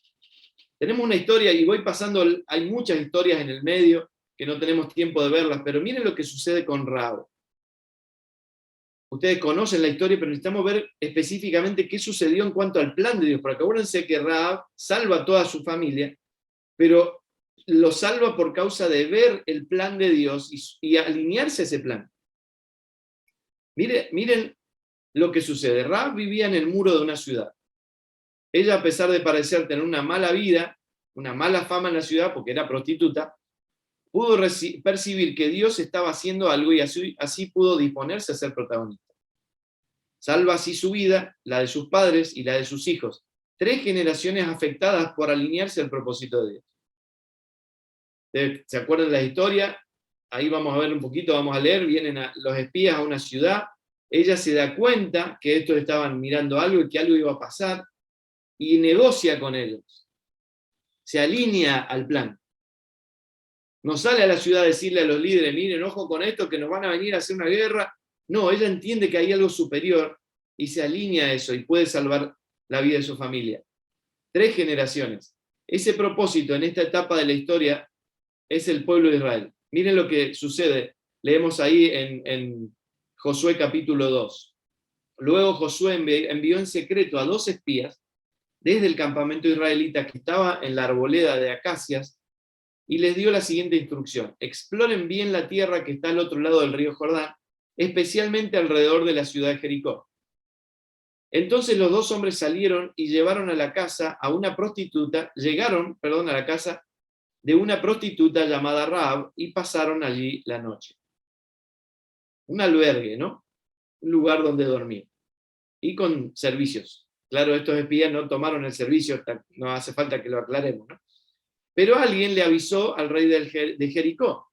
Tenemos una historia, y voy pasando, hay muchas historias en el medio que no tenemos tiempo de verlas, pero miren lo que sucede con Rahab. Ustedes conocen la historia, pero necesitamos ver específicamente qué sucedió en cuanto al plan de Dios, porque acuérdense que Rahab salva a toda su familia, pero lo salva por causa de ver el plan de Dios y alinearse a ese plan. Miren lo que sucede. Rahab vivía en el muro de una ciudad. Ella, a pesar de parecer tener una mala vida, una mala fama en la ciudad, porque era prostituta, pudo percibir que Dios estaba haciendo algo y así pudo disponerse a ser protagonista. Salva así su vida, la de sus padres y la de sus hijos. 3 generaciones afectadas por alinearse al propósito de Dios. ¿Se acuerdan de la historia? Ahí vamos a ver un poquito, vamos a leer. Vienen los espías a una ciudad. Ella se da cuenta que estos estaban mirando algo y que algo iba a pasar, y negocia con ellos. Se alinea al plan. No sale a la ciudad a decirle a los líderes, miren, ojo con esto, que nos van a venir a hacer una guerra. No, ella entiende que hay algo superior y se alinea a eso y puede salvar la vida de su familia. 3 generaciones. Ese propósito en esta etapa de la historia es el pueblo de Israel. Miren lo que sucede. Leemos ahí en Josué capítulo 2. Luego Josué envió en secreto a 2 espías desde el campamento israelita que estaba en la arboleda de acacias, y les dio la siguiente instrucción: exploren bien la tierra que está al otro lado del río Jordán, especialmente alrededor de la ciudad de Jericó. Entonces los 2 hombres salieron y llegaron a la casa de una prostituta llamada Rahab, y pasaron allí la noche. Un albergue, ¿no? Un lugar donde dormir. Y con servicios. Claro, estos espías no tomaron el servicio, no hace falta que lo aclaremos, ¿no? Pero alguien le avisó al rey de Jericó: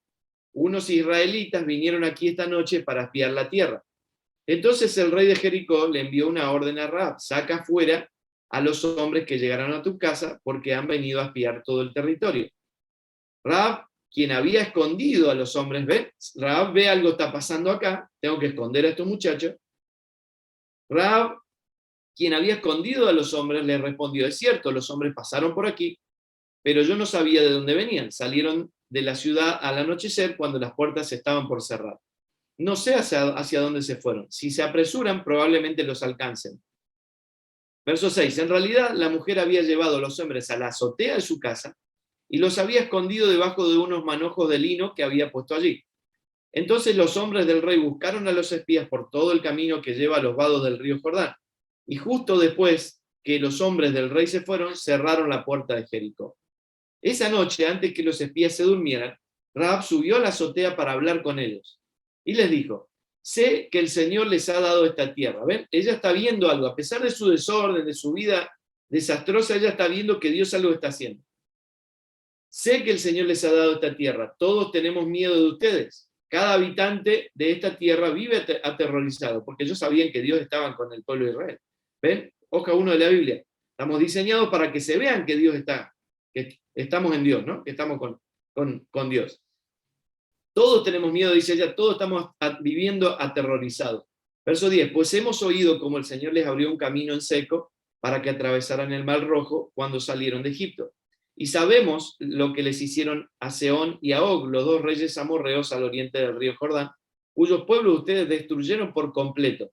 unos israelitas vinieron aquí esta noche para espiar la tierra. Entonces el rey de Jericó le envió una orden a Rahab: saca fuera a los hombres que llegaron a tu casa, porque han venido a espiar todo el territorio. Rahab, quien había escondido a los hombres, Rahab ve algo está pasando acá, tengo que esconder a estos muchachos. Rahab, quien había escondido a los hombres, le respondió: es cierto, los hombres pasaron por aquí, pero yo no sabía de dónde venían. Salieron de la ciudad al anochecer, cuando las puertas estaban por cerrar. No sé hacia dónde se fueron. Si se apresuran, probablemente los alcancen. Verso 6. En realidad, la mujer había llevado a los hombres a la azotea de su casa y los había escondido debajo de unos manojos de lino que había puesto allí. Entonces los hombres del rey buscaron a los espías por todo el camino que lleva a los vados del río Jordán. Y justo después que los hombres del rey se fueron, cerraron la puerta de Jericó. Esa noche, antes que los espías se durmieran, Rahab subió a la azotea para hablar con ellos. Y les dijo, sé que el Señor les ha dado esta tierra. ¿Ven? Ella está viendo algo. A pesar de su desorden, de su vida desastrosa, ella está viendo que Dios algo está haciendo. Sé que el Señor les ha dado esta tierra. Todos tenemos miedo de ustedes. Cada habitante de esta tierra vive aterrorizado, porque ellos sabían que Dios estaba con el pueblo de Israel. ¿Ven? Hoja 1 de la Biblia. Estamos diseñados para que se vean que Dios está, que estamos en Dios, ¿no? Que estamos con Dios. Todos tenemos miedo, dice ella, todos estamos viviendo aterrorizados. Verso 10, pues hemos oído como el Señor les abrió un camino en seco para que atravesaran el Mar Rojo cuando salieron de Egipto. Y sabemos lo que les hicieron a Sehón y a Og, los dos reyes amorreos al oriente del río Jordán, cuyos pueblos ustedes destruyeron por completo.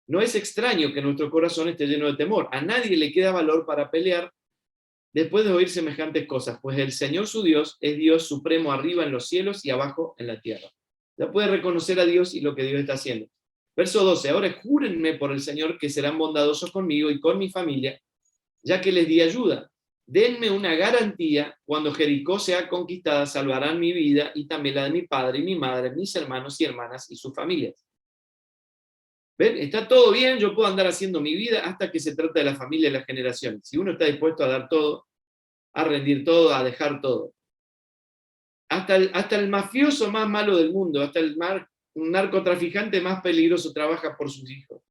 No es extraño que nuestro corazón esté lleno de temor. A nadie le queda valor para pelear después de oír semejantes cosas, pues el Señor su Dios es Dios supremo arriba en los cielos y abajo en la tierra. Ya puede reconocer a Dios y lo que Dios está haciendo. Verso 12, ahora júrenme por el Señor que serán bondadosos conmigo y con mi familia, ya que les di ayuda. Denme una garantía, cuando Jericó sea conquistada, salvarán mi vida y también la de mi padre y mi madre, mis hermanos y hermanas y sus familias. ¿Ven? Está todo bien, yo puedo andar haciendo mi vida hasta que se trata de la familia y las generaciones. Si uno está dispuesto a dar todo, a rendir todo, a dejar todo. Hasta el mafioso más malo del mundo, hasta un narcotraficante más peligroso trabaja por sus hijos.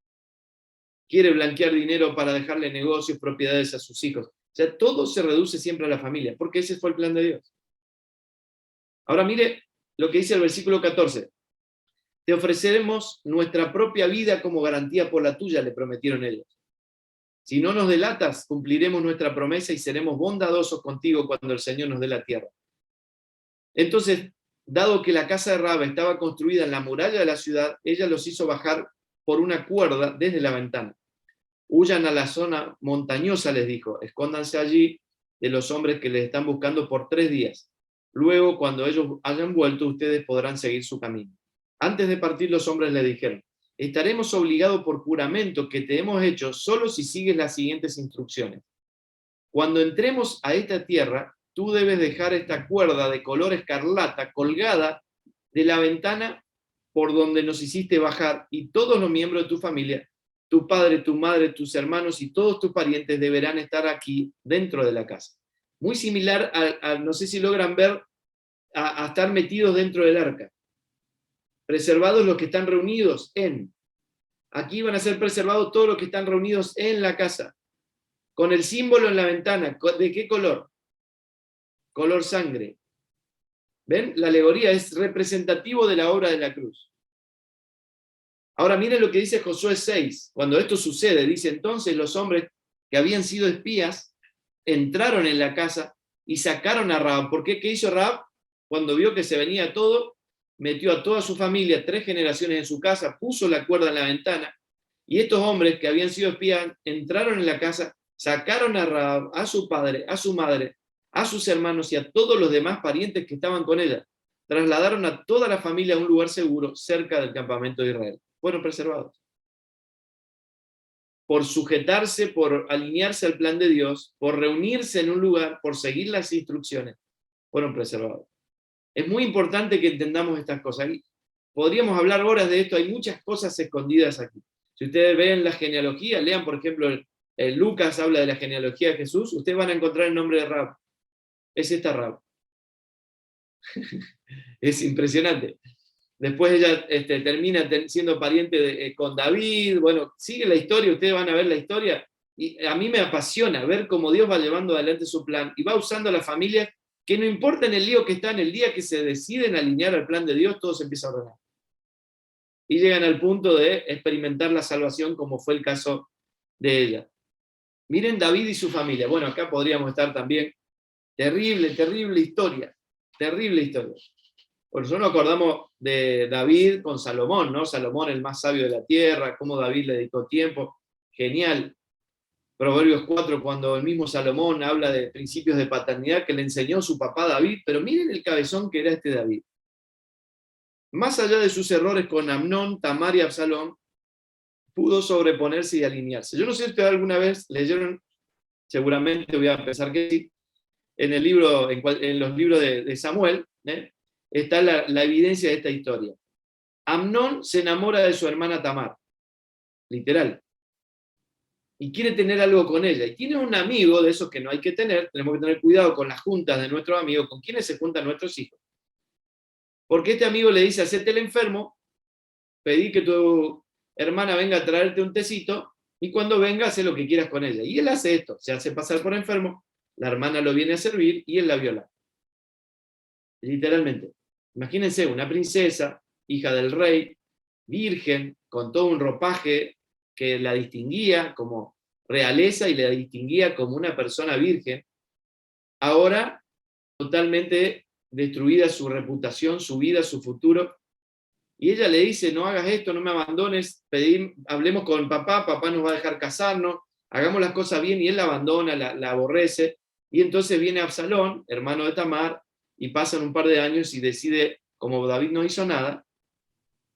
Quiere blanquear dinero para dejarle negocios, propiedades a sus hijos. O sea, todo se reduce siempre a la familia, porque ese fue el plan de Dios. Ahora mire lo que dice el versículo 14. Te ofreceremos nuestra propia vida como garantía por la tuya, le prometieron ellos. Si no nos delatas, cumpliremos nuestra promesa y seremos bondadosos contigo cuando el Señor nos dé la tierra. Entonces, dado que la casa de Rahab estaba construida en la muralla de la ciudad, ella los hizo bajar por una cuerda desde la ventana. Huyan a la zona montañosa, les dijo, escóndanse allí de los hombres que les están buscando por 3 días. Luego, cuando ellos hayan vuelto, ustedes podrán seguir su camino. Antes de partir, los hombres le dijeron, estaremos obligados por juramento que te hemos hecho solo si sigues las siguientes instrucciones. Cuando entremos a esta tierra, tú debes dejar esta cuerda de color escarlata colgada de la ventana por donde nos hiciste bajar, y todos los miembros de tu familia, tu padre, tu madre, tus hermanos y todos tus parientes deberán estar aquí dentro de la casa. Muy similar a no sé si logran ver, a estar metidos dentro del arca. Preservados los que están reunidos en. Aquí van a ser preservados todos los que están reunidos en la casa. Con el símbolo en la ventana. ¿De qué color? Color sangre. ¿Ven? La alegoría es representativo de la obra de la cruz. Ahora miren lo que dice Josué 6. Cuando esto sucede, dice entonces los hombres que habían sido espías entraron en la casa y sacaron a Rahab. ¿Por qué? ¿Qué hizo Rahab? Cuando vio que se venía todo, metió a toda su familia, 3 generaciones en su casa, puso la cuerda en la ventana, y estos hombres que habían sido espías entraron en la casa, sacaron a Rahab, a su padre, a su madre, a sus hermanos y a todos los demás parientes que estaban con ella. Trasladaron a toda la familia a un lugar seguro cerca del campamento de Israel. Fueron preservados. Por sujetarse, por alinearse al plan de Dios, por reunirse en un lugar, por seguir las instrucciones, fueron preservados. Es muy importante que entendamos estas cosas. Podríamos hablar horas de esto, hay muchas cosas escondidas aquí. Si ustedes ven la genealogía, lean por ejemplo, Lucas habla de la genealogía de Jesús, ustedes van a encontrar el nombre de Rahab. Es esta Rahab. Es impresionante. Después ella termina siendo pariente con David. Bueno, sigue la historia, ustedes van a ver la historia. Y a mí me apasiona ver cómo Dios va llevando adelante su plan y va usando a la familia, que no importa en el lío que están, el día que se deciden alinear al plan de Dios, todo se empieza a ordenar. Y llegan al punto de experimentar la salvación, como fue el caso de ella. Miren David y su familia. Bueno, acá podríamos estar también. Terrible, terrible historia. Terrible historia. Por eso nos acordamos de David con Salomón, ¿no? Salomón, el más sabio de la tierra, cómo David le dedicó tiempo. Genial. Proverbios 4, cuando el mismo Salomón habla de principios de paternidad que le enseñó su papá David, pero miren el cabezón que era este David. Más allá de sus errores con Amnón, Tamar y Absalón, pudo sobreponerse y alinearse. Yo no sé si ustedes alguna vez leyeron, seguramente voy a pensar que sí, en el libro, en los libros de Samuel, está la evidencia de esta historia. Amnón se enamora de su hermana Tamar, literal, y quiere tener algo con ella. Y tiene un amigo de esos que no hay que tener, tenemos que tener cuidado con las juntas de nuestros amigos, con quienes se juntan nuestros hijos. Porque este amigo le dice, hacete el enfermo, pedí que tu hermana venga a traerte un tecito, y cuando venga, hace lo que quieras con ella. Y él hace esto, se hace pasar por enfermo, la hermana lo viene a servir, y él la viola. Literalmente. Imagínense, una princesa, hija del rey, virgen, con todo un ropaje que la distinguía como realeza y la distinguía como una persona virgen, ahora totalmente destruida su reputación, su vida, su futuro. Y ella le dice, no hagas esto, no me abandones, hablemos con papá, papá nos va a dejar casarnos, hagamos las cosas bien, y él la abandona, la aborrece, y entonces viene Absalón, hermano de Tamar, y pasan un par de años y decide, como David no hizo nada,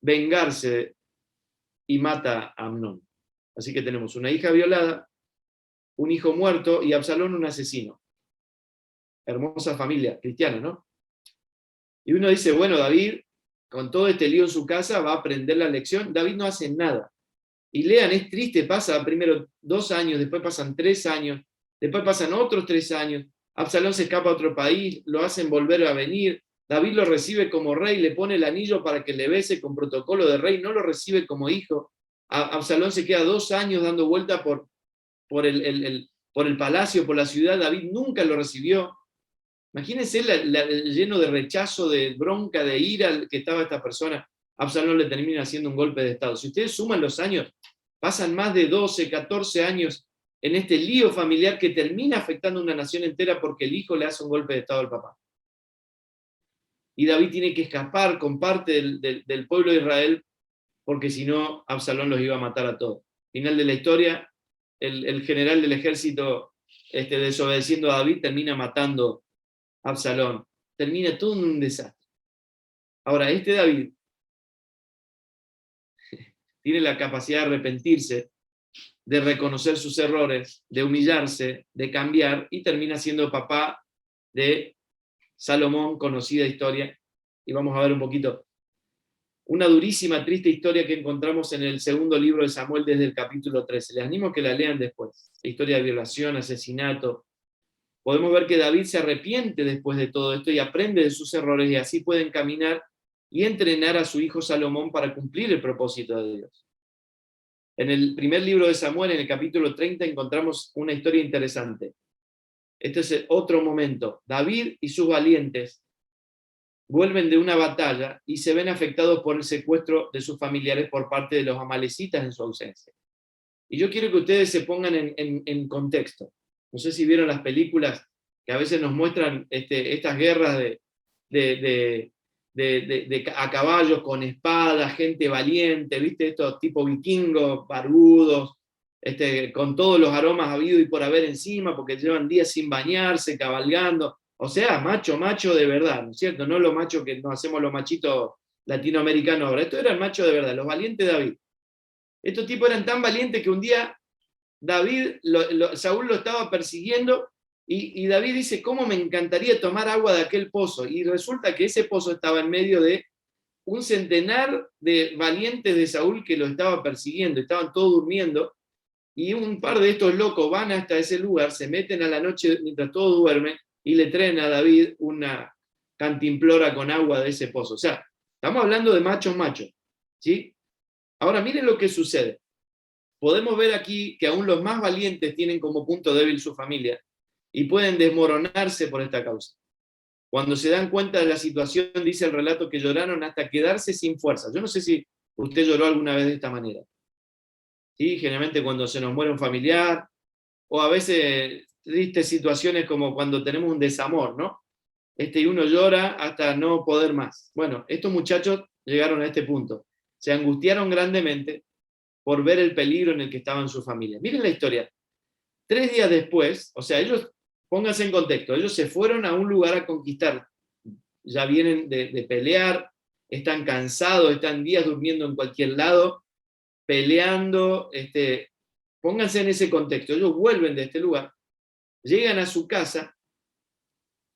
vengarse y mata a Amnón. Así que tenemos una hija violada, un hijo muerto y Absalón un asesino. Hermosa familia cristiana, ¿no? Y uno dice, bueno, David, con todo este lío en su casa, va a aprender la lección. David no hace nada. Y lean, es triste, pasa primero 2 años, después pasan 3 años, después pasan otros 3 años, Absalón se escapa a otro país, lo hacen volver a venir, David lo recibe como rey, le pone el anillo para que le bese con protocolo de rey, no lo recibe como hijo. Absalón se queda 2 años dando vuelta por el palacio, por la ciudad, David nunca lo recibió. Imagínense lleno de rechazo, de bronca, de ira que estaba esta persona. Absalón le termina haciendo un golpe de estado. Si ustedes suman los años, pasan más de 12, 14 años en este lío familiar que termina afectando a una nación entera porque el hijo le hace un golpe de estado al papá. Y David tiene que escapar con parte del pueblo de Israel porque si no, Absalón los iba a matar a todos. Final de la historia, el general del ejército desobedeciendo a David termina matando a Absalón. Termina todo en un desastre. Ahora, este David tiene la capacidad de arrepentirse, de reconocer sus errores, de humillarse, de cambiar, y termina siendo papá de Salomón, conocida historia, y vamos a ver un poquito. Una durísima, triste historia que encontramos en el segundo libro de Samuel desde el capítulo 13. Les animo a que la lean después. Historia de violación, asesinato. Podemos ver que David se arrepiente después de todo esto y aprende de sus errores, y así puede encaminar y entrenar a su hijo Salomón para cumplir el propósito de Dios. En el primer libro de Samuel, en el capítulo 30, encontramos una historia interesante. Este es otro momento. David y sus valientes vuelven de una batalla y se ven afectados por el secuestro de sus familiares por parte de los amalecitas en su ausencia. Y yo quiero que ustedes se pongan en contexto. No sé si vieron las películas que a veces nos muestran estas guerras a caballos con espadas, gente valiente, ¿viste? Estos tipo vikingos, barbudos, con todos los aromas habidos y por haber encima, porque llevan días sin bañarse, cabalgando. O sea, macho de verdad, ¿no es cierto? No lo macho que nos hacemos los machitos latinoamericanos ahora. Esto era el macho de verdad, los valientes de David. Estos tipos eran tan valientes que un día Saúl lo estaba persiguiendo y David dice, ¿cómo me encantaría tomar agua de aquel pozo? Y resulta que ese pozo estaba en medio de un centenar de valientes de Saúl que lo estaba persiguiendo, estaban todos durmiendo, y un par de estos locos van hasta ese lugar, se meten a la noche mientras todos duermen, y le traen a David una cantimplora con agua de ese pozo. O sea, estamos hablando de machos, ¿sí? Ahora miren lo que sucede. Podemos ver aquí que aún los más valientes tienen como punto débil su familia y pueden desmoronarse por esta causa. Cuando se dan cuenta de la situación, dice el relato que lloraron hasta quedarse sin fuerza. Yo no sé si usted lloró alguna vez de esta manera. ¿Sí? Generalmente cuando se nos muere un familiar, o a veces tristes situaciones como cuando tenemos un desamor, ¿no? Y uno llora hasta no poder más. Bueno, estos muchachos llegaron a este punto. Se angustiaron grandemente por ver el peligro en el que estaban sus familias. Miren la historia. 3 días después, o sea, ellos, pónganse en contexto, ellos se fueron a un lugar a conquistar. Ya vienen de pelear, están cansados, están días durmiendo en cualquier lado, peleando. Pónganse en ese contexto. Ellos vuelven de este lugar, llegan a su casa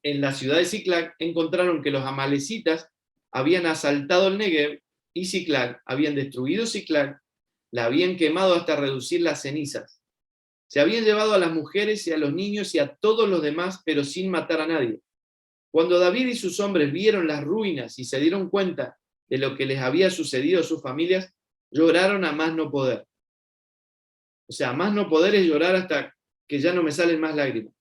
en la ciudad de Siclag, encontraron que los amalecitas habían asaltado el Negev y Siclag, habían destruido Siclag, la habían quemado hasta reducir las cenizas. Se habían llevado a las mujeres y a los niños y a todos los demás, pero sin matar a nadie. Cuando David y sus hombres vieron las ruinas y se dieron cuenta de lo que les había sucedido a sus familias, lloraron a más no poder. O sea, a más no poder es llorar hasta que ya no me salen más lágrimas.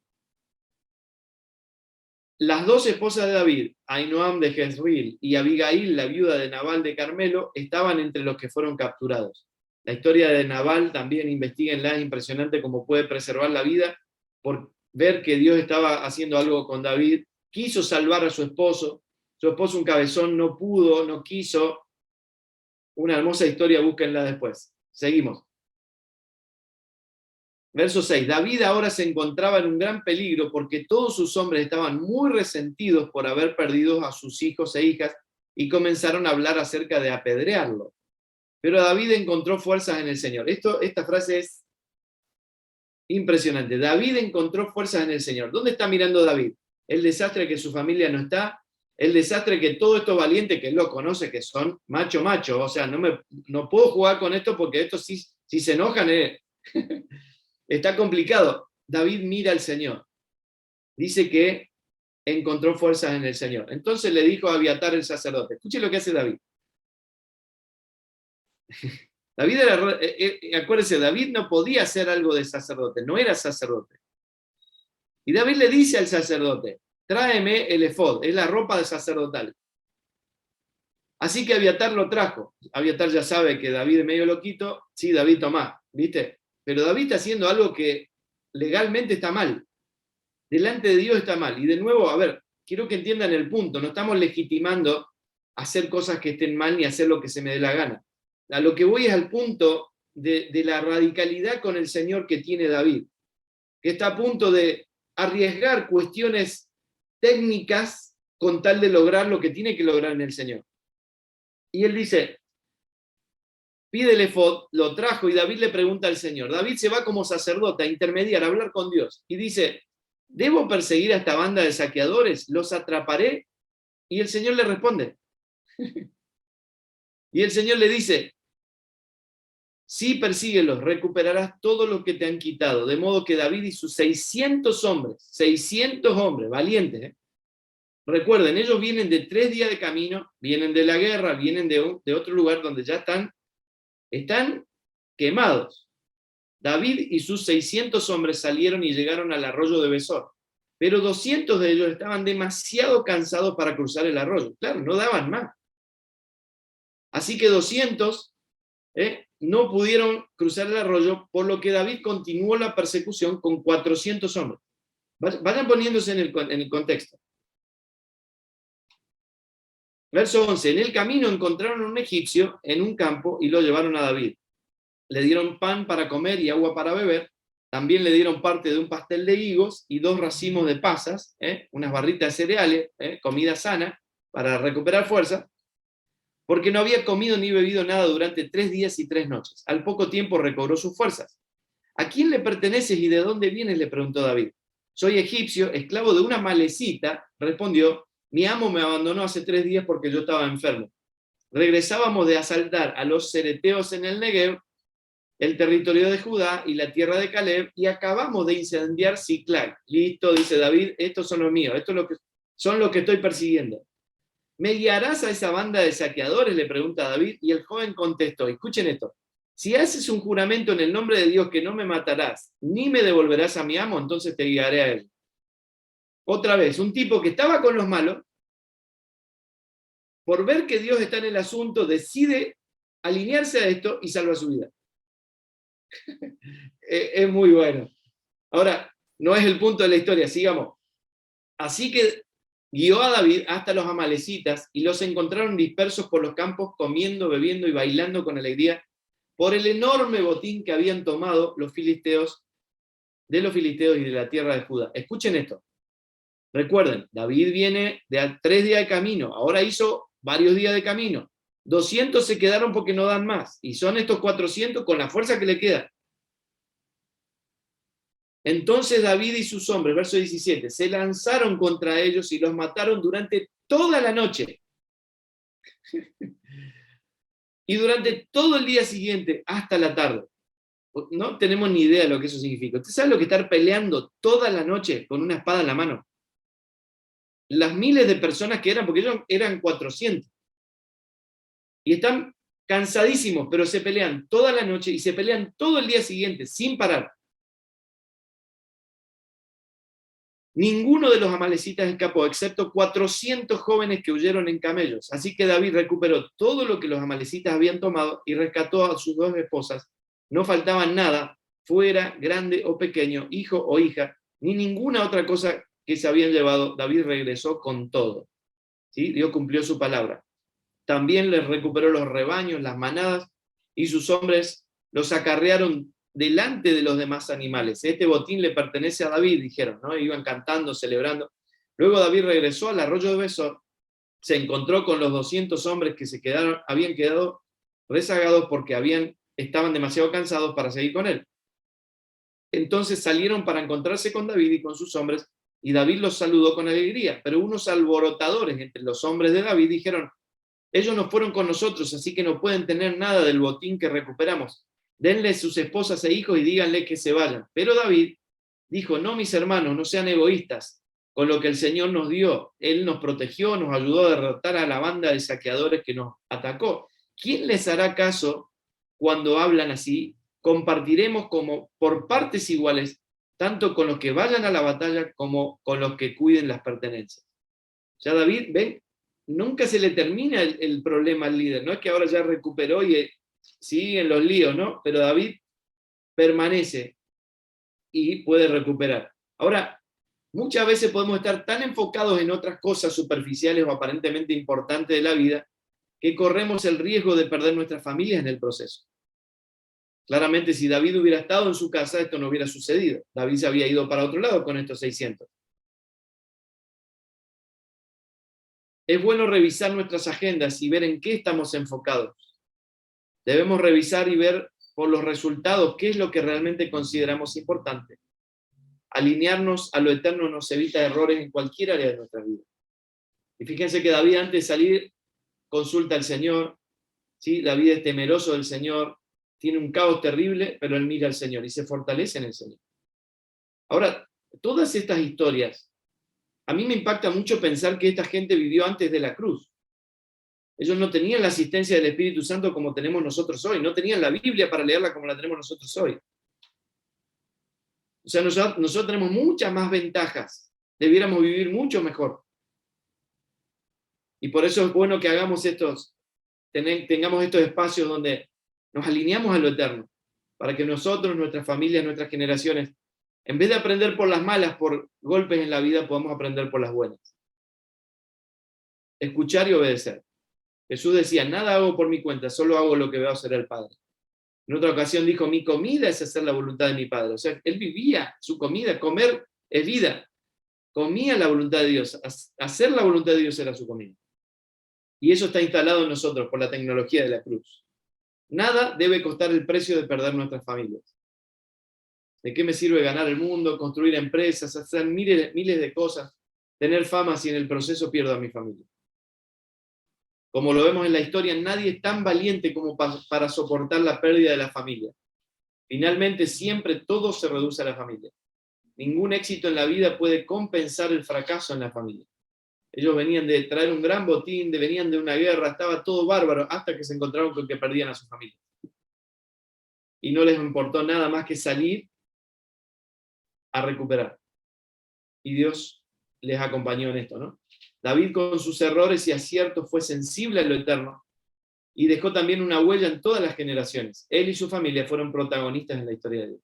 Las dos esposas de David, Ahinoam de Jezreel y Abigail, la viuda de Nabal de Carmelo, estaban entre los que fueron capturados. La historia de Nabal también investiguenla, es impresionante cómo puede preservar la vida por ver que Dios estaba haciendo algo con David. Quiso salvar a su esposo un cabezón, no pudo, no quiso. Una hermosa historia, búsquenla después. Seguimos. Verso 6. David ahora se encontraba en un gran peligro porque todos sus hombres estaban muy resentidos por haber perdido a sus hijos e hijas y comenzaron a hablar acerca de apedrearlo. Pero David encontró fuerzas en el Señor. Esta frase es impresionante. David encontró fuerzas en el Señor. ¿Dónde está mirando David? El desastre que su familia no está, el desastre que todos estos valientes que él lo conoce, que son macho, o sea, no puedo jugar con esto porque estos si se enojan, está complicado. David mira al Señor. Dice que encontró fuerzas en el Señor. Entonces le dijo a Abiatar el sacerdote. Escuche lo que hace David. David era, acuérdense, David no podía hacer algo de sacerdote, no era sacerdote. Y David le dice al sacerdote, tráeme el efod, es la ropa de sacerdotal. Así que Abiatar lo trajo. Abiatar ya sabe que David es medio loquito. Sí, David, tomá, ¿viste? Pero David está haciendo algo que legalmente está mal. Delante de Dios está mal. Y de nuevo, a ver, quiero que entiendan el punto. No estamos legitimando hacer cosas que estén mal ni hacer lo que se me dé la gana. A lo que voy es al punto de la radicalidad con el Señor que tiene David, que está a punto de arriesgar cuestiones técnicas con tal de lograr lo que tiene que lograr en el Señor. Y él dice, pide el efod, lo trajo, y David le pregunta al Señor. David se va como sacerdote a intermediar, a hablar con Dios, y dice, ¿debo perseguir a esta banda de saqueadores? ¿Los atraparé? Y el Señor le responde. Y el Señor le dice, sí, persíguelos, recuperarás todo lo que te han quitado. De modo que David y sus 600 hombres, valientes, recuerden, ellos vienen de 3 días de camino, vienen de la guerra, vienen de otro lugar donde ya están quemados. David y sus 600 hombres salieron y llegaron al arroyo de Besor, pero 200 de ellos estaban demasiado cansados para cruzar el arroyo. Claro, no daban más. Así que 200 no pudieron cruzar el arroyo, por lo que David continuó la persecución con 400 hombres. Vayan poniéndose en el contexto. Verso 11. En el camino encontraron a un egipcio en un campo y lo llevaron a David. Le dieron pan para comer y agua para beber. También le dieron parte de un pastel de higos y 2 racimos de pasas, unas barritas de cereales, comida sana para recuperar fuerza, porque no había comido ni bebido nada durante 3 días y 3 noches. Al poco tiempo recobró sus fuerzas. ¿A quién le perteneces y de dónde vienes?, le preguntó David. Soy egipcio, esclavo de una malecita, respondió. Mi amo me abandonó hace 3 días porque yo estaba enfermo. Regresábamos de asaltar a los cereteos en el Negev, el territorio de Judá y la tierra de Caleb, y acabamos de incendiar Siclag. Listo, dice David, estos son los míos, estos son los que estoy persiguiendo. ¿Me guiarás a esa banda de saqueadores?, le pregunta David, y el joven contestó, escuchen esto, si haces un juramento en el nombre de Dios que no me matarás, ni me devolverás a mi amo, entonces te guiaré a él. Otra vez, un tipo que estaba con los malos, por ver que Dios está en el asunto, decide alinearse a esto y salva su vida. Es muy bueno. Ahora, no es el punto de la historia, sigamos. Así que guió a David hasta los amalecitas y los encontraron dispersos por los campos, comiendo, bebiendo y bailando con alegría por el enorme botín que habían tomado los filisteos y de la tierra de Judá. Escuchen esto. Recuerden, David viene de 3 días de camino, ahora hizo varios días de camino. 200 se quedaron porque no dan más, y son estos 400 con la fuerza que le queda. Entonces David y sus hombres, verso 17, se lanzaron contra ellos y los mataron durante toda la noche. Y durante todo el día siguiente, hasta la tarde. No tenemos ni idea de lo que eso significa. ¿Usted sabe lo que estar peleando toda la noche con una espada en la mano? Las miles de personas que eran, porque ellos eran 400. Y están cansadísimos, pero se pelean toda la noche y se pelean todo el día siguiente, sin parar. Ninguno de los amalecitas escapó, excepto 400 jóvenes que huyeron en camellos. Así que David recuperó todo lo que los amalecitas habían tomado y rescató a sus 2 esposas. No faltaba nada, fuera grande o pequeño, hijo o hija, ni ninguna otra cosa que se habían llevado. David regresó con todo. ¿Sí? Dios cumplió su palabra. También les recuperó los rebaños, las manadas, y sus hombres los acarrearon delante de los demás animales. Este botín le pertenece a David, dijeron, ¿no? Iban cantando, celebrando. Luego David regresó al arroyo de Besor, se encontró con los 200 hombres que habían quedado rezagados porque estaban demasiado cansados para seguir con él. Entonces salieron para encontrarse con David y con sus hombres, y David los saludó con alegría. Pero unos alborotadores entre los hombres de David dijeron: ellos no fueron con nosotros, así que no pueden tener nada del botín que recuperamos. Denle sus esposas e hijos y díganle que se vayan. Pero David dijo: no, mis hermanos, no sean egoístas. Con lo que el Señor nos dio, Él nos protegió, nos ayudó a derrotar a la banda de saqueadores que nos atacó. ¿Quién les hará caso cuando hablan así? Compartiremos como por partes iguales, tanto con los que vayan a la batalla como con los que cuiden las pertenencias. Ya David, ven, nunca se le termina el problema al líder, no es que ahora ya recuperó y siguen los líos, ¿no? Pero David permanece y puede recuperar. Ahora, muchas veces podemos estar tan enfocados en otras cosas superficiales o aparentemente importantes de la vida que corremos el riesgo de perder nuestras familias en el proceso. Claramente, si David hubiera estado en su casa, esto no hubiera sucedido. David se había ido para otro lado con estos 600. Es bueno revisar nuestras agendas y ver en qué estamos enfocados. Debemos revisar y ver por los resultados qué es lo que realmente consideramos importante. Alinearnos a lo eterno nos evita errores en cualquier área de nuestra vida. Y fíjense que David, antes de salir, consulta al Señor, ¿sí? David es temeroso del Señor, tiene un caos terrible, pero él mira al Señor y se fortalece en el Señor. Ahora, todas estas historias, a mí me impacta mucho pensar que esta gente vivió antes de la cruz. Ellos no tenían la asistencia del Espíritu Santo como tenemos nosotros hoy, no tenían la Biblia para leerla como la tenemos nosotros hoy. O sea, nosotros tenemos muchas más ventajas, debiéramos vivir mucho mejor. Y por eso es bueno que tengamos estos espacios donde nos alineamos a lo eterno, para que nosotros, nuestras familias, nuestras generaciones, en vez de aprender por las malas, por golpes en la vida, podamos aprender por las buenas. Escuchar y obedecer. Jesús decía: nada hago por mi cuenta, solo hago lo que veo hacer el Padre. En otra ocasión dijo: mi comida es hacer la voluntad de mi Padre. O sea, él vivía su comida, comer es vida. Comía la voluntad de Dios, hacer la voluntad de Dios era su comida. Y eso está instalado en nosotros por la tecnología de la cruz. Nada debe costar el precio de perder nuestras familias. ¿De qué me sirve ganar el mundo, construir empresas, hacer miles de cosas, tener fama si en el proceso pierdo a mi familia? Como lo vemos en la historia, nadie es tan valiente como para soportar la pérdida de la familia. Finalmente, siempre todo se reduce a la familia. Ningún éxito en la vida puede compensar el fracaso en la familia. Ellos venían de traer un gran botín, venían de una guerra, estaba todo bárbaro, hasta que se encontraron con que perdían a su familia. Y no les importó nada más que salir a recuperar. Y Dios les acompañó en esto, ¿no? David, con sus errores y aciertos, fue sensible a lo eterno y dejó también una huella en todas las generaciones. Él y su familia fueron protagonistas en la historia de Dios.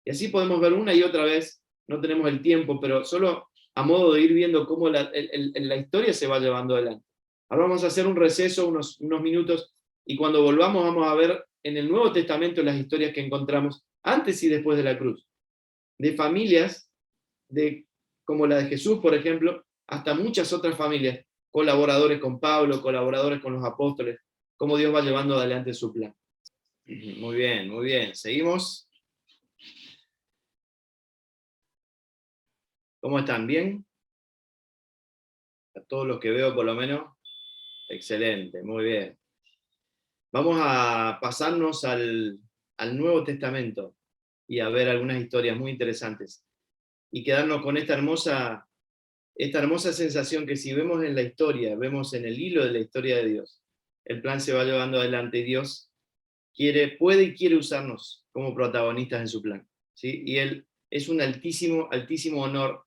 Y así podemos ver una y otra vez, no tenemos el tiempo, pero solo a modo de ir viendo cómo la historia se va llevando adelante. Ahora vamos a hacer un receso, unos minutos, y cuando volvamos vamos a ver en el Nuevo Testamento las historias que encontramos antes y después de la cruz, de familias como la de Jesús, por ejemplo, hasta muchas otras familias, colaboradores con Pablo, colaboradores con los apóstoles, cómo Dios va llevando adelante su plan. Muy bien, seguimos. ¿Cómo están? ¿Bien? A todos los que veo, por lo menos. Excelente, muy bien. Vamos a pasarnos al Nuevo Testamento y a ver algunas historias muy interesantes. Y quedarnos con esta hermosa sensación que si vemos en la historia, vemos en el hilo de la historia de Dios, el plan se va llevando adelante y Dios puede y quiere usarnos como protagonistas en su plan, ¿sí? Y Él es un altísimo, altísimo honor.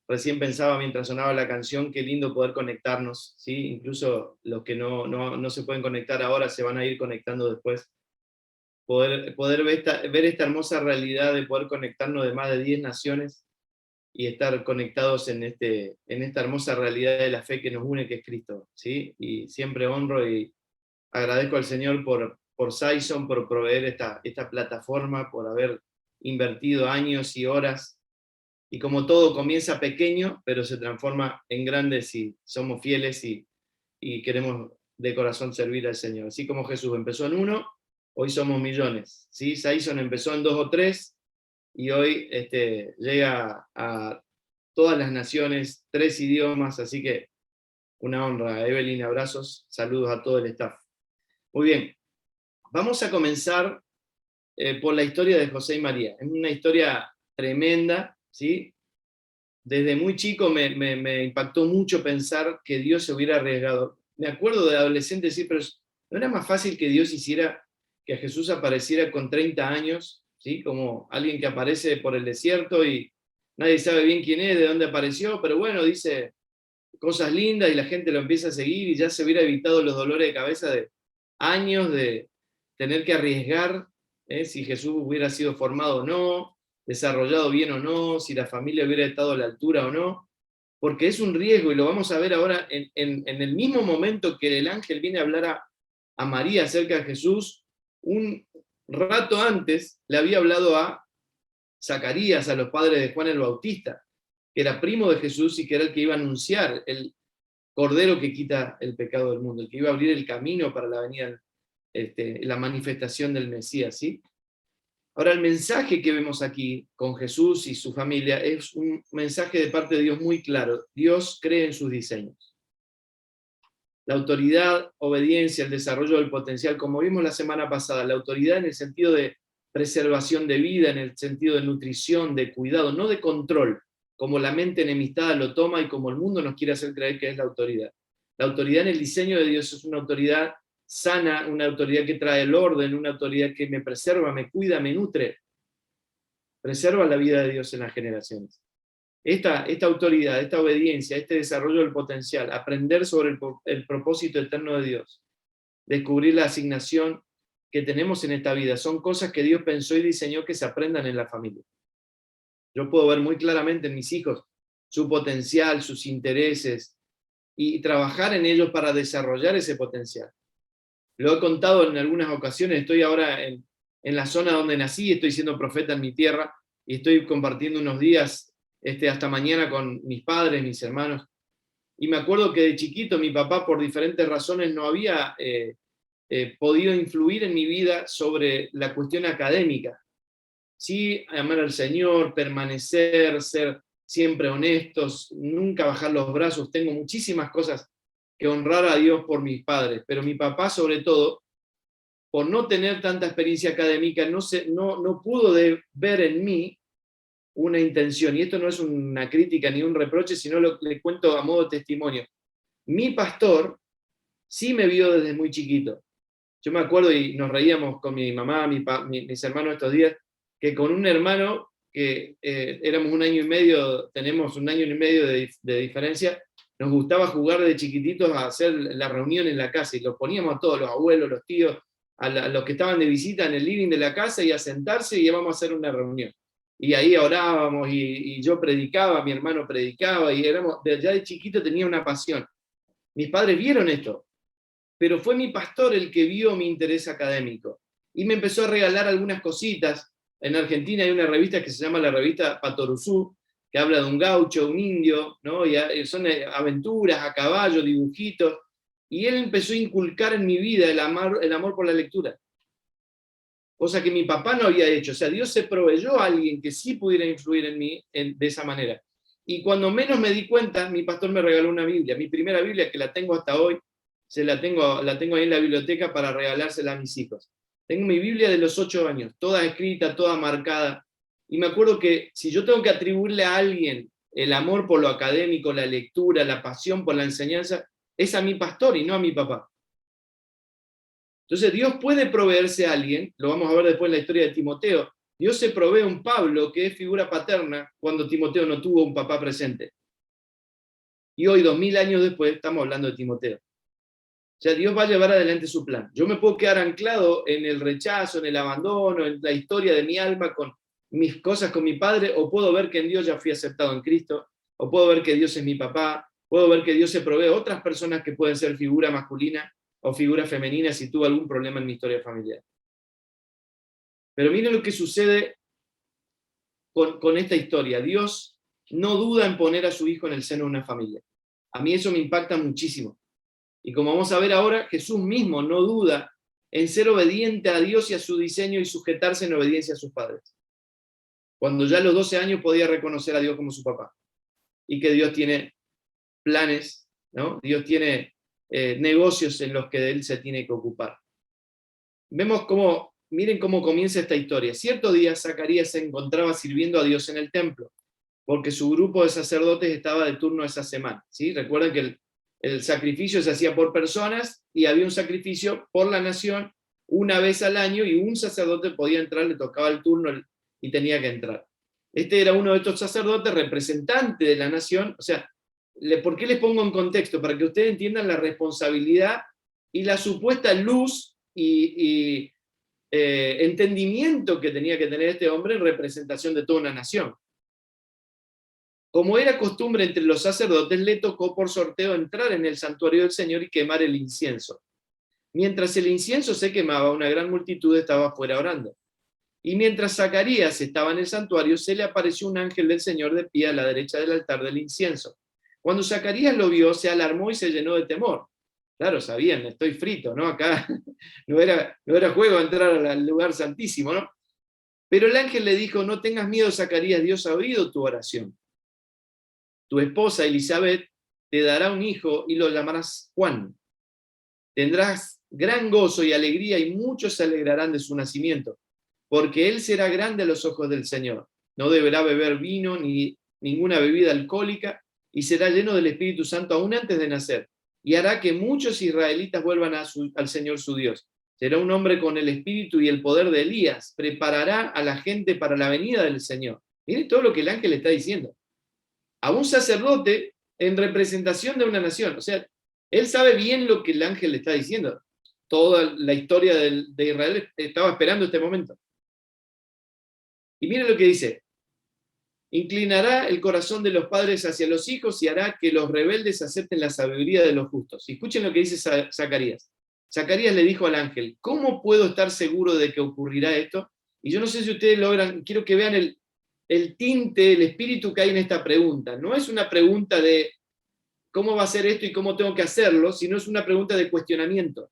Recién pensaba mientras sonaba la canción, qué lindo poder conectarnos, ¿sí? Incluso los que no se pueden conectar ahora se van a ir conectando después. Poder ver esta hermosa realidad de poder conectarnos de más de 10 naciones y estar conectados en esta hermosa realidad de la fe que nos une, que es Cristo, ¿sí? Y siempre honro y agradezco al Señor por Saison, por proveer esta plataforma, por haber invertido años y horas. Y como todo comienza pequeño, pero se transforma en grande si somos fieles y queremos de corazón servir al Señor. Así como Jesús empezó en uno, hoy somos millones, ¿sí? Saison empezó en 2 o 3 y hoy llega a todas las naciones, 3 idiomas, así que una honra. Evelyn, abrazos, saludos a todo el staff. Muy bien, vamos a comenzar por la historia de José y María. Es una historia tremenda, ¿sí? Desde muy chico me impactó mucho pensar que Dios se hubiera arriesgado. Me acuerdo de adolescente decir, pero ¿no era más fácil que Dios hiciera que Jesús apareciera con 30 años, ¿sí? Como alguien que aparece por el desierto y nadie sabe bien quién es, de dónde apareció, pero bueno, dice cosas lindas y la gente lo empieza a seguir y ya se hubiera evitado los dolores de cabeza de años de tener que arriesgar si Jesús hubiera sido formado o no, desarrollado bien o no, si la familia hubiera estado a la altura o no, porque es un riesgo y lo vamos a ver ahora en el mismo momento que el ángel viene a hablar a María acerca de Jesús, un rato antes le había hablado a Zacarías, a los padres de Juan el Bautista, que era primo de Jesús y que era el que iba a anunciar el Cordero que quita el pecado del mundo, el que iba a abrir el camino para la venida, la manifestación del Mesías, ¿sí? Ahora, el mensaje que vemos aquí con Jesús y su familia es un mensaje de parte de Dios muy claro. Dios cree en sus diseños. La autoridad, obediencia, el desarrollo del potencial, como vimos la semana pasada, la autoridad en el sentido de preservación de vida, en el sentido de nutrición, de cuidado, no de control, como la mente enemistada lo toma y como el mundo nos quiere hacer creer que es la autoridad. La autoridad en el diseño de Dios es una autoridad sana, una autoridad que trae el orden, una autoridad que me preserva, me cuida, me nutre, preserva la vida de Dios en las generaciones. Esta autoridad, esta obediencia, este desarrollo del potencial, aprender sobre el propósito eterno de Dios, descubrir la asignación que tenemos en esta vida, son cosas que Dios pensó y diseñó que se aprendan en la familia. Yo puedo ver muy claramente en mis hijos su potencial, sus intereses, y trabajar en ellos para desarrollar ese potencial. Lo he contado en algunas ocasiones, estoy ahora en la zona donde nací, estoy siendo profeta en mi tierra, y estoy compartiendo unos días hasta mañana con mis padres, mis hermanos, y me acuerdo que de chiquito mi papá por diferentes razones no había podido influir en mi vida sobre la cuestión académica. Sí, amar al Señor, permanecer, ser siempre honestos, nunca bajar los brazos. Tengo muchísimas cosas que honrar a Dios por mis padres, pero mi papá sobre todo, por no tener tanta experiencia académica, no pudo ver en mí una intención. Y esto no es una crítica ni un reproche, sino le cuento a modo de testimonio. Mi pastor sí me vio desde muy chiquito. Yo me acuerdo y nos reíamos con mi mamá, mis hermanos estos días, que con un hermano que éramos un año y medio, tenemos un año y medio de diferencia, nos gustaba jugar de chiquititos a hacer la reunión en la casa y los poníamos a todos, los abuelos, los tíos, a los que estaban de visita en el living de la casa y a sentarse y íbamos a hacer una reunión. Y ahí orábamos y yo predicaba, mi hermano predicaba y ya de chiquito tenía una pasión. Mis padres vieron esto, pero fue mi pastor el que vio mi interés académico y me empezó a regalar algunas cositas. En Argentina hay una revista que se llama la revista Patoruzú, que habla de un gaucho, un indio, ¿no? Y son aventuras a caballo, dibujitos, y él empezó a inculcar en mi vida el amor por la lectura, cosa que mi papá no había hecho. O sea, Dios se proveyó a alguien que sí pudiera influir en mí de esa manera. Y cuando menos me di cuenta, mi pastor me regaló una Biblia, mi primera Biblia, que la tengo hasta hoy, la tengo ahí en la biblioteca para regalársela a mis hijos. Tengo mi Biblia de los 8 años, toda escrita, toda marcada. Y me acuerdo que si yo tengo que atribuirle a alguien el amor por lo académico, la lectura, la pasión por la enseñanza, es a mi pastor y no a mi papá. Entonces Dios puede proveerse a alguien, lo vamos a ver después en la historia de Timoteo. Dios se provee a un Pablo que es figura paterna cuando Timoteo no tuvo un papá presente. Y hoy, 2000 años después, estamos hablando de Timoteo. O sea, Dios va a llevar adelante su plan. Yo me puedo quedar anclado en el rechazo, en el abandono, en la historia de mi alma, con mis cosas con mi padre, o puedo ver que en Dios ya fui aceptado en Cristo, o puedo ver que Dios es mi papá, puedo ver que Dios se provee a otras personas que pueden ser figura masculina o figura femenina si tuve algún problema en mi historia familiar. Pero miren lo que sucede con esta historia. Dios no duda en poner a su hijo en el seno de una familia. A mí eso me impacta muchísimo. Y como vamos a ver ahora, Jesús mismo no duda en ser obediente a Dios y a su diseño y sujetarse en obediencia a sus padres. Cuando ya a los 12 años podía reconocer a Dios como su papá. Y que Dios tiene planes, ¿no? Dios tiene negocios en los que él se tiene que ocupar. Vemos cómo, miren cómo comienza esta historia. Cierto día Zacarías se encontraba sirviendo a Dios en el templo, porque su grupo de sacerdotes estaba de turno esa semana. ¿Sí? Recuerden que el sacrificio se hacía por personas y había un sacrificio por la nación una vez al año y un sacerdote podía entrar, le tocaba el turno y tenía que entrar. Este era uno de estos sacerdotes, representante de la nación. O sea, ¿por qué les pongo en contexto? Para que ustedes entiendan la responsabilidad y la supuesta luz y entendimiento que tenía que tener este hombre en representación de toda una nación. Como era costumbre entre los sacerdotes, le tocó por sorteo entrar en el santuario del Señor y quemar el incienso. Mientras el incienso se quemaba, una gran multitud estaba afuera orando. Y mientras Zacarías estaba en el santuario, se le apareció un ángel del Señor de pie a la derecha del altar del incienso. Cuando Zacarías lo vio, se alarmó y se llenó de temor. Claro, sabían, estoy frito, ¿no? Acá no era juego entrar al lugar santísimo, ¿no? Pero el ángel le dijo, no tengas miedo, Zacarías, Dios ha oído tu oración. Tu esposa Elizabeth te dará un hijo y lo llamarás Juan. Tendrás gran gozo y alegría y muchos se alegrarán de su nacimiento, porque él será grande a los ojos del Señor. No deberá beber vino ni ninguna bebida alcohólica y será lleno del Espíritu Santo aún antes de nacer. Y hará que muchos israelitas vuelvan al Señor su Dios. Será un hombre con el espíritu y el poder de Elías. Preparará a la gente para la venida del Señor. Miren todo lo que el ángel le está diciendo. A un sacerdote en representación de una nación. O sea, él sabe bien lo que el ángel le está diciendo. Toda la historia de Israel estaba esperando este momento. Y miren lo que dice. Inclinará el corazón de los padres hacia los hijos y hará que los rebeldes acepten la sabiduría de los justos. Y escuchen lo que dice Zacarías. Zacarías le dijo al ángel, ¿cómo puedo estar seguro de que ocurrirá esto? Y yo no sé si ustedes logran, quiero que vean el tinte, el espíritu que hay en esta pregunta. No es una pregunta de cómo va a ser esto y cómo tengo que hacerlo, sino es una pregunta de cuestionamiento.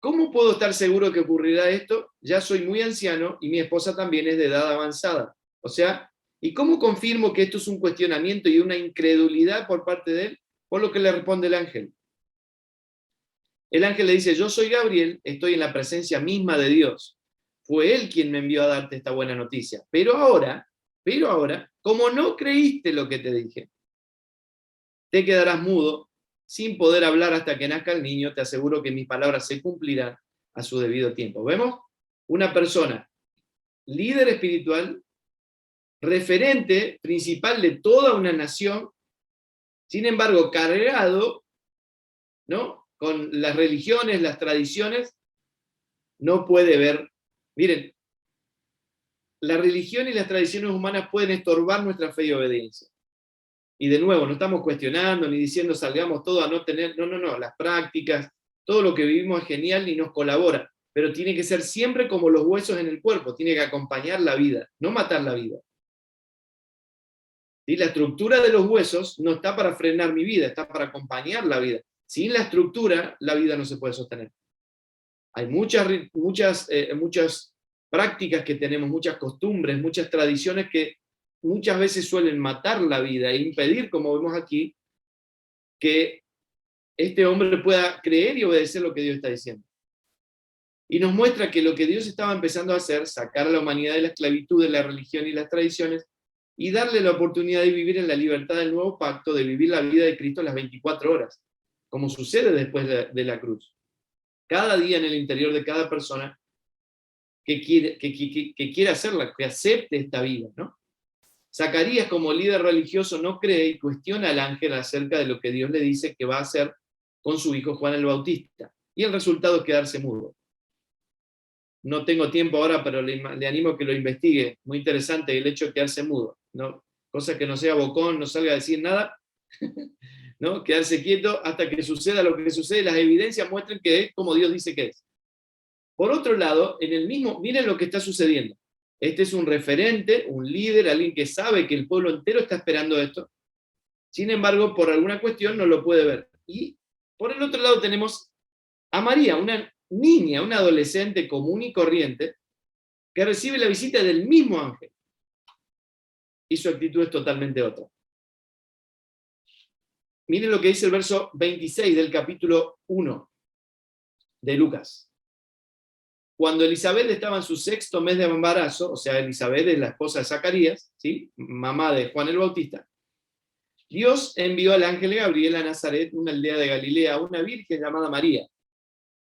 ¿Cómo puedo estar seguro que ocurrirá esto? Ya soy muy anciano y mi esposa también es de edad avanzada. O sea, ¿y cómo confirmo que esto es un cuestionamiento y una incredulidad por parte de él? Por lo que le responde el ángel. El ángel le dice, yo soy Gabriel, estoy en la presencia misma de Dios. Fue él quien me envió a darte esta buena noticia. Pero ahora, como no creíste lo que te dije, te quedarás mudo, sin poder hablar hasta que nazca el niño. Te aseguro que mis palabras se cumplirán a su debido tiempo. ¿Vemos? Una persona, líder espiritual, referente principal de toda una nación, sin embargo, cargado, ¿no?, con las religiones, las tradiciones, no puede ver. Miren, la religión y las tradiciones humanas pueden estorbar nuestra fe y obediencia. Y de nuevo, no estamos cuestionando ni diciendo salgamos todos a no tener, no, las prácticas, todo lo que vivimos es genial y nos colabora, pero tiene que ser siempre como los huesos en el cuerpo, tiene que acompañar la vida, no matar la vida. ¿Sí? La estructura de los huesos no está para frenar mi vida, está para acompañar la vida. Sin la estructura, la vida no se puede sostener. Hay muchas prácticas que tenemos, muchas costumbres, muchas tradiciones que muchas veces suelen matar la vida e impedir, como vemos aquí, que este hombre pueda creer y obedecer lo que Dios está diciendo. Y nos muestra que lo que Dios estaba empezando a hacer, sacar a la humanidad de la esclavitud, de la religión y las tradiciones, y darle la oportunidad de vivir en la libertad del nuevo pacto, de vivir la vida de Cristo las 24 horas, como sucede después de la cruz. Cada día en el interior de cada persona que quiere hacerla, que acepte esta vida, ¿no? Zacarías, como líder religioso, no cree y cuestiona al ángel acerca de lo que Dios le dice que va a hacer con su hijo Juan el Bautista. Y el resultado es quedarse mudo. No tengo tiempo ahora, pero le animo a que lo investigue. Muy interesante el hecho de quedarse mudo, ¿no? Cosa que no sea bocón, no salga a decir nada, ¿no? Quedarse quieto hasta que suceda lo que sucede. Las evidencias muestran que es como Dios dice que es. Por otro lado, en el mismo, miren lo que está sucediendo. Este es un referente, un líder, alguien que sabe que el pueblo entero está esperando esto. Sin embargo, por alguna cuestión no lo puede ver. Y por el otro lado tenemos a María, una niña, una adolescente común y corriente, que recibe la visita del mismo ángel. Y su actitud es totalmente otra. Miren lo que dice el verso 26 del capítulo 1 de Lucas. Cuando Elizabeth estaba en su 6º mes de embarazo, o sea, Elizabeth es la esposa de Zacarías, ¿sí? Mamá de Juan el Bautista, Dios envió al ángel Gabriel a Nazaret, una aldea de Galilea, a una virgen llamada María.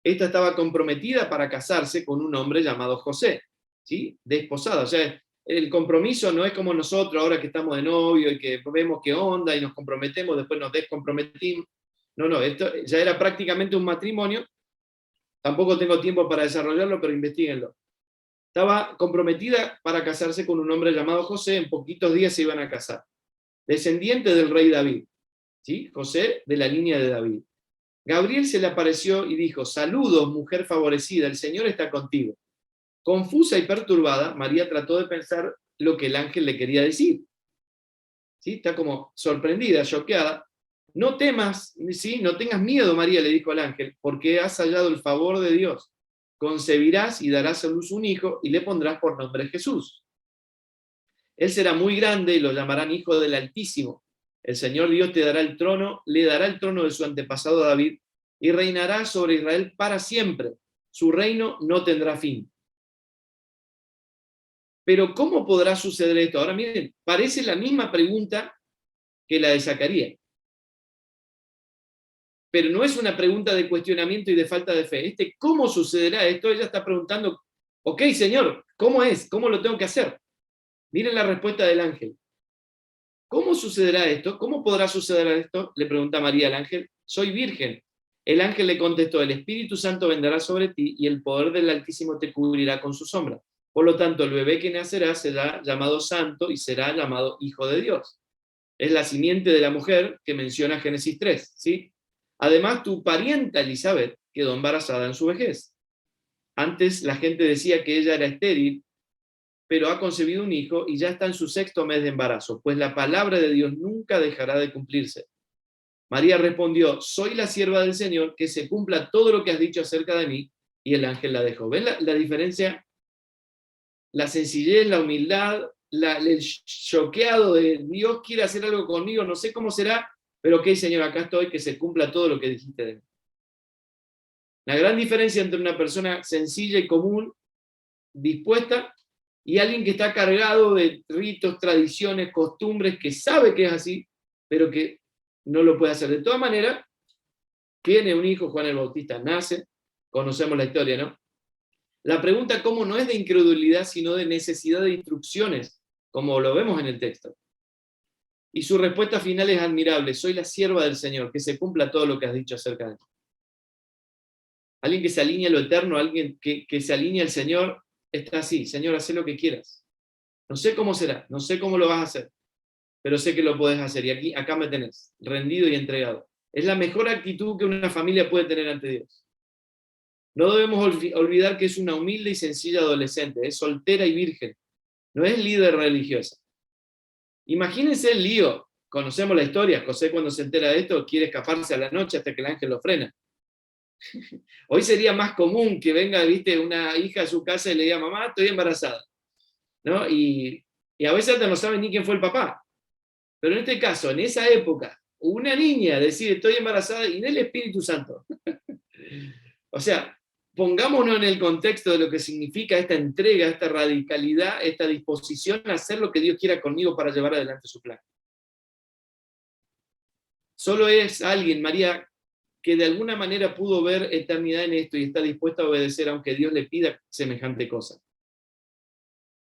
Esta estaba comprometida para casarse con un hombre llamado José, ¿sí? Desposada. O sea, el compromiso no es como nosotros ahora que estamos de novio y que vemos qué onda y nos comprometemos, después nos descomprometimos. No, esto ya era prácticamente un matrimonio. Tampoco tengo tiempo para desarrollarlo, pero investíguenlo. Estaba comprometida para casarse con un hombre llamado José, en poquitos días se iban a casar. Descendiente del rey David, ¿sí? José de la línea de David. Gabriel se le apareció y dijo: saludos, mujer favorecida, el Señor está contigo. Confusa y perturbada, María trató de pensar lo que el ángel le quería decir. ¿Sí? Está como sorprendida, choqueada. No temas, ¿sí? No tengas miedo, María, le dijo al ángel, porque has hallado el favor de Dios. Concebirás y darás a luz un hijo y le pondrás por nombre Jesús. Él será muy grande y lo llamarán Hijo del Altísimo. El Señor Dios te dará el trono, le dará el trono de su antepasado David y reinará sobre Israel para siempre. Su reino no tendrá fin. Pero ¿cómo podrá suceder esto? Ahora miren, parece la misma pregunta que la de Zacarías. Pero no es una pregunta de cuestionamiento y de falta de fe. ¿Cómo sucederá esto? Ella está preguntando, ok, Señor, ¿cómo es? ¿Cómo lo tengo que hacer? Miren la respuesta del ángel. ¿Cómo sucederá esto? ¿Cómo podrá suceder esto? Le pregunta María al ángel. Soy virgen. El ángel le contestó: el Espíritu Santo vendrá sobre ti y el poder del Altísimo te cubrirá con su sombra. Por lo tanto, el bebé que nacerá será llamado santo y será llamado Hijo de Dios. Es la simiente de la mujer que menciona Génesis 3, ¿sí? Además, tu parienta Elizabeth quedó embarazada en su vejez. Antes la gente decía que ella era estéril, pero ha concebido un hijo y ya está en su 6º mes de embarazo, pues la palabra de Dios nunca dejará de cumplirse. María respondió: soy la sierva del Señor, que se cumpla todo lo que has dicho acerca de mí, y el ángel la dejó. ¿Ven la diferencia? La sencillez, la humildad, el choqueado de Dios quiere hacer algo conmigo, no sé cómo será, pero ok, Señor, acá estoy, que se cumpla todo lo que dijiste de mí. La gran diferencia entre una persona sencilla y común, dispuesta, y alguien que está cargado de ritos, tradiciones, costumbres, que sabe que es así, pero que no lo puede hacer. De todas maneras, tiene un hijo, Juan el Bautista, nace, conocemos la historia, ¿no? La pregunta cómo no es de incredulidad, sino de necesidad de instrucciones, como lo vemos en el texto. Y su respuesta final es admirable: soy la sierva del Señor, que se cumpla todo lo que has dicho acerca de mí. Alguien que se alinea a lo eterno, alguien que se alinea al Señor, está así: Señor, haz lo que quieras. No sé cómo será, no sé cómo lo vas a hacer, pero sé que lo puedes hacer, y acá me tenés, rendido y entregado. Es la mejor actitud que una familia puede tener ante Dios. No debemos olvidar que es una humilde y sencilla adolescente, es soltera y virgen, no es líder religiosa. Imagínense el lío, conocemos la historia. José, cuando se entera de esto, quiere escaparse a la noche hasta que el ángel lo frena. Hoy sería más común que venga, viste, una hija a su casa y le diga: mamá, estoy embarazada, ¿no? Y Y a veces hasta no saben ni quién fue el papá. Pero en este caso, en esa época, una niña decide estoy embarazada y del Espíritu Santo. O sea, pongámonos en el contexto de lo que significa esta entrega, esta radicalidad, esta disposición a hacer lo que Dios quiera conmigo para llevar adelante su plan. Solo es alguien, María, que de alguna manera pudo ver eternidad en esto y está dispuesta a obedecer aunque Dios le pida semejante cosa.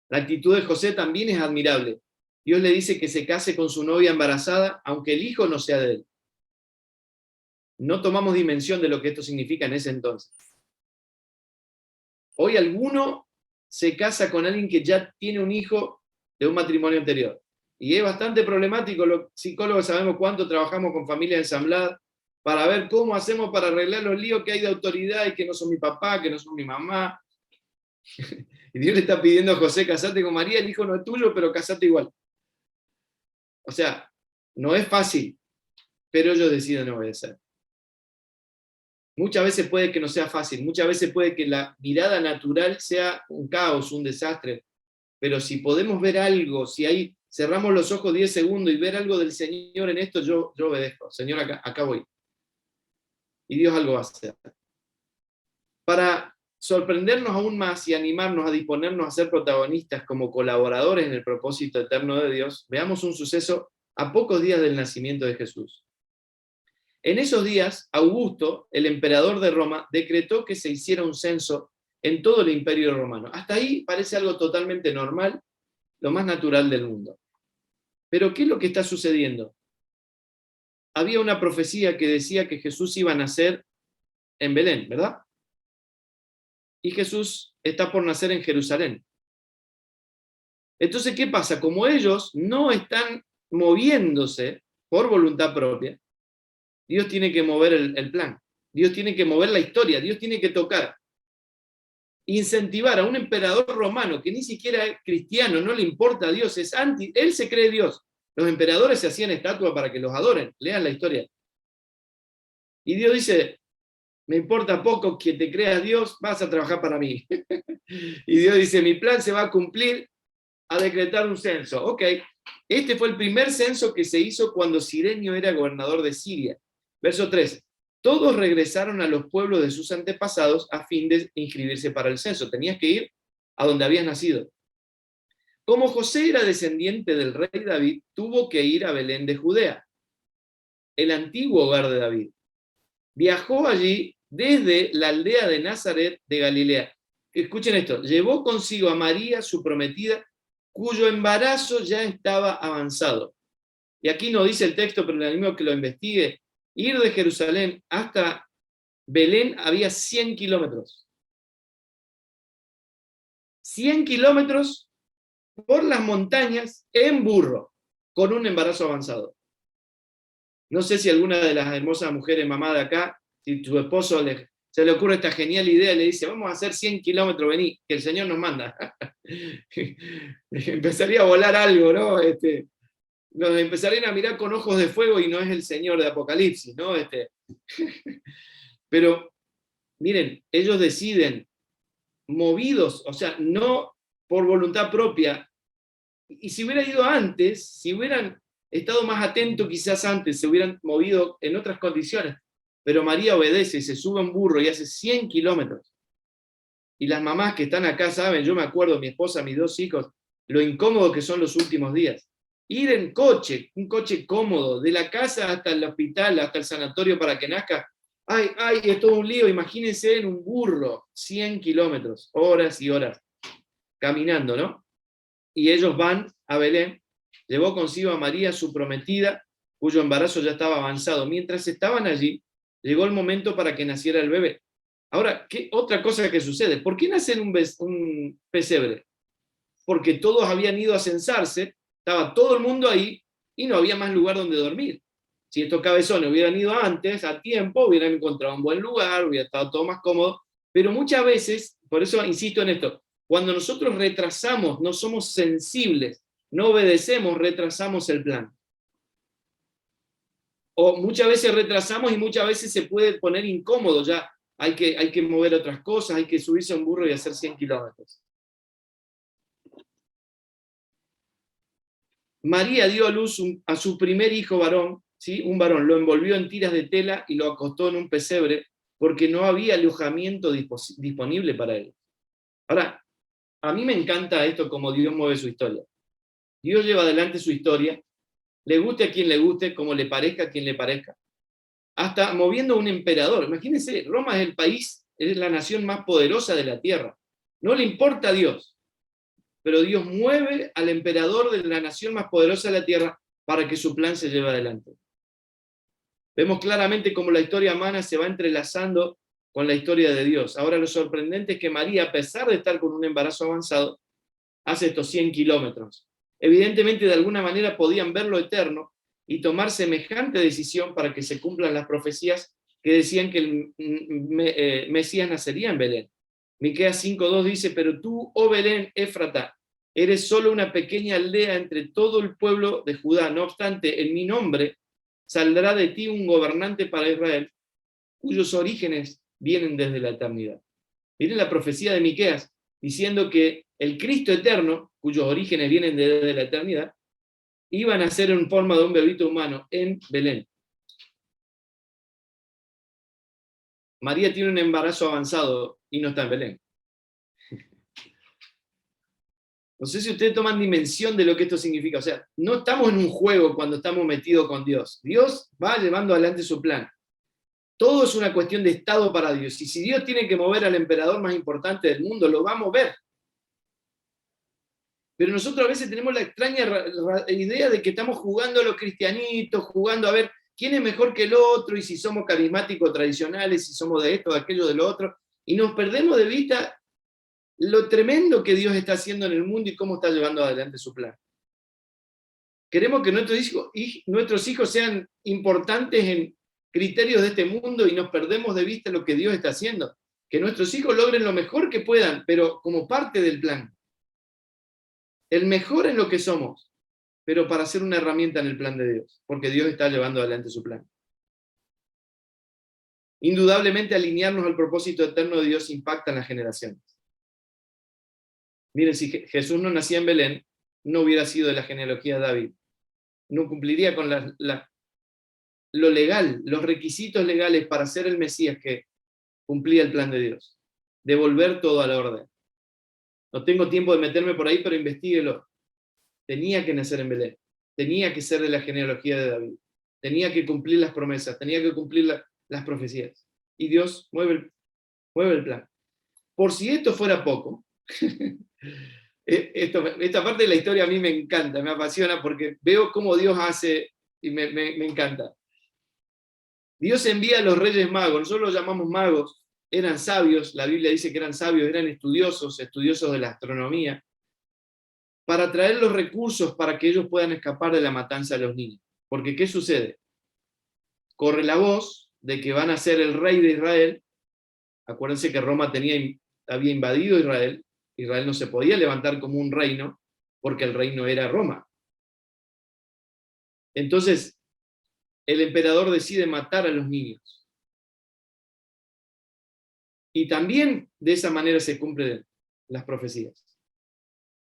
La actitud de José también es admirable. Dios le dice que se case con su novia embarazada, aunque el hijo no sea de él. No tomamos dimensión de lo que esto significa en ese entonces. Hoy alguno se casa con alguien que ya tiene un hijo de un matrimonio anterior. Y es bastante problemático, los psicólogos sabemos cuánto trabajamos con familias ensambladas para ver cómo hacemos para arreglar los líos que hay de autoridad y que no son mi papá, que no son mi mamá. Y Dios le está pidiendo a José, casate con María, el hijo no es tuyo, pero casate igual. O sea, no es fácil, pero ellos deciden obedecer. Muchas veces puede que no sea fácil, muchas veces puede que la mirada natural sea un caos, un desastre, pero si podemos ver algo, si ahí cerramos los ojos 10 segundos y ver algo del Señor en esto, yo obedezco. Señor, acá voy. Y Dios algo va a hacer. Para sorprendernos aún más y animarnos a disponernos a ser protagonistas como colaboradores en el propósito eterno de Dios, veamos un suceso a pocos días del nacimiento de Jesús. En esos días, Augusto, el emperador de Roma, decretó que se hiciera un censo en todo el imperio romano. Hasta ahí parece algo totalmente normal, lo más natural del mundo. Pero ¿qué es lo que está sucediendo? Había una profecía que decía que Jesús iba a nacer en Belén, ¿verdad? Y Jesús está por nacer en Jerusalén. Entonces, ¿qué pasa? Como ellos no están moviéndose por voluntad propia, Dios tiene que mover el plan, Dios tiene que mover la historia, Dios tiene que tocar, incentivar a un emperador romano que ni siquiera es cristiano, no le importa a Dios, es anti, él se cree Dios. Los emperadores se hacían estatuas para que los adoren, lean la historia. Y Dios dice, me importa poco que te creas Dios, vas a trabajar para mí. Y Dios dice, mi plan se va a cumplir a decretar un censo. Ok, este fue el primer censo que se hizo cuando Cirenio era gobernador de Siria. Verso 3. Todos regresaron a los pueblos de sus antepasados a fin de inscribirse para el censo. Tenías que ir a donde habías nacido. Como José era descendiente del rey David, tuvo que ir a Belén de Judea, el antiguo hogar de David. Viajó allí desde la aldea de Nazaret de Galilea. Escuchen esto, llevó consigo a María, su prometida, cuyo embarazo ya estaba avanzado. Y aquí no dice el texto, pero le animo que lo investigue. Ir de Jerusalén hasta Belén había 100 kilómetros. 100 kilómetros por las montañas en burro, con un embarazo avanzado. No sé si alguna de las hermosas mujeres mamá de acá, si tu esposo se le ocurre esta genial idea y le dice, vamos a hacer 100 kilómetros, vení, que el Señor nos manda. Empezaría a volar algo, ¿no? Nos empezarían a mirar con ojos de fuego y no es el Señor de Apocalipsis, ¿no? Pero, miren, ellos deciden, movidos, o sea, no por voluntad propia, y si hubiera ido antes, si hubieran estado más atentos quizás antes, se hubieran movido en otras condiciones, pero María obedece, se sube a un burro y hace 100 kilómetros. Y las mamás que están acá saben, yo me acuerdo, mi esposa, mis 2 hijos, lo incómodo que son los últimos días. Ir en coche, un coche cómodo, de la casa hasta el hospital, hasta el sanatorio para que nazca, ay, es todo un lío, imagínense en un burro, 100 kilómetros, horas y horas, caminando, ¿no? Y ellos van a Belén, llevó consigo a María, su prometida, cuyo embarazo ya estaba avanzado. Mientras estaban allí, llegó el momento para que naciera el bebé. Ahora, ¿qué otra cosa que sucede? ¿Por qué nace en un pesebre? Porque todos habían ido a censarse, estaba todo el mundo ahí y no había más lugar donde dormir. Si estos cabezones hubieran ido antes, a tiempo, hubieran encontrado un buen lugar, hubiera estado todo más cómodo, pero muchas veces, por eso insisto en esto, cuando nosotros retrasamos, no somos sensibles, no obedecemos, retrasamos el plan. O muchas veces retrasamos y muchas veces se puede poner incómodo, ya hay que mover otras cosas, hay que subirse a un burro y hacer 100 kilómetros. María dio a luz a su primer hijo varón, ¿sí? Un varón, lo envolvió en tiras de tela y lo acostó en un pesebre porque no había alojamiento disponible para él. Ahora, a mí me encanta esto como Dios mueve su historia. Dios lleva adelante su historia, le guste a quien le guste, como le parezca a quien le parezca. Hasta moviendo a un emperador. Imagínense, Roma es el país, es la nación más poderosa de la tierra. No le importa a Dios, pero Dios mueve al emperador de la nación más poderosa de la tierra para que su plan se lleve adelante. Vemos claramente cómo la historia humana se va entrelazando con la historia de Dios. Ahora lo sorprendente es que María, a pesar de estar con un embarazo avanzado, hace estos 100 kilómetros. Evidentemente, de alguna manera podían ver lo eterno y tomar semejante decisión para que se cumplan las profecías que decían que el Mesías nacería en Belén. Miqueas 5:2 dice, pero tú, oh Belén, Éfrata, eres solo una pequeña aldea entre todo el pueblo de Judá. No obstante, en mi nombre saldrá de ti un gobernante para Israel, cuyos orígenes vienen desde la eternidad. Miren la profecía de Miqueas, diciendo que el Cristo eterno, cuyos orígenes vienen desde la eternidad, iba a nacer en forma de un bebito humano en Belén. María tiene un embarazo avanzado y no está en Belén. No sé si ustedes toman dimensión de lo que esto significa. O sea, no estamos en un juego cuando estamos metidos con Dios. Dios va llevando adelante su plan. Todo es una cuestión de estado para Dios. Y si Dios tiene que mover al emperador más importante del mundo, lo va a mover. Pero nosotros a veces tenemos la extraña idea de que estamos jugando a los cristianitos, jugando a ver quién es mejor que el otro, y si somos carismáticos tradicionales, si somos de esto, de aquello, de lo otro, y nos perdemos de vista lo tremendo que Dios está haciendo en el mundo y cómo está llevando adelante su plan. Queremos que nuestros hijos sean importantes en criterios de este mundo y nos perdemos de vista lo que Dios está haciendo. Que nuestros hijos logren lo mejor que puedan, pero como parte del plan. El mejor en lo que somos, pero para ser una herramienta en el plan de Dios, porque Dios está llevando adelante su plan. Indudablemente, alinearnos al propósito eterno de Dios impacta en las generaciones. Miren, si Jesús no nacía en Belén, no hubiera sido de la genealogía de David. No cumpliría con lo legal, los requisitos legales para ser el Mesías que cumplía el plan de Dios. Devolver todo a la orden. No tengo tiempo de meterme por ahí, pero investíguelo. Tenía que nacer en Belén. Tenía que ser de la genealogía de David. Tenía que cumplir las promesas. Tenía que cumplir las profecías. Y Dios mueve el plan. Por si esto fuera poco, esta parte de la historia a mí me encanta, me apasiona, porque veo cómo Dios hace y me encanta. Dios envía a los reyes magos, nosotros los llamamos magos, eran sabios, la Biblia dice que eran sabios, eran estudiosos de la astronomía, para traer los recursos para que ellos puedan escapar de la matanza de los niños. Porque ¿qué sucede? Corre la voz de que van a ser el rey de Israel. Acuérdense que Roma había invadido Israel. Israel no se podía levantar como un reino, porque el reino era Roma. Entonces, el emperador decide matar a los niños. Y también de esa manera se cumplen las profecías.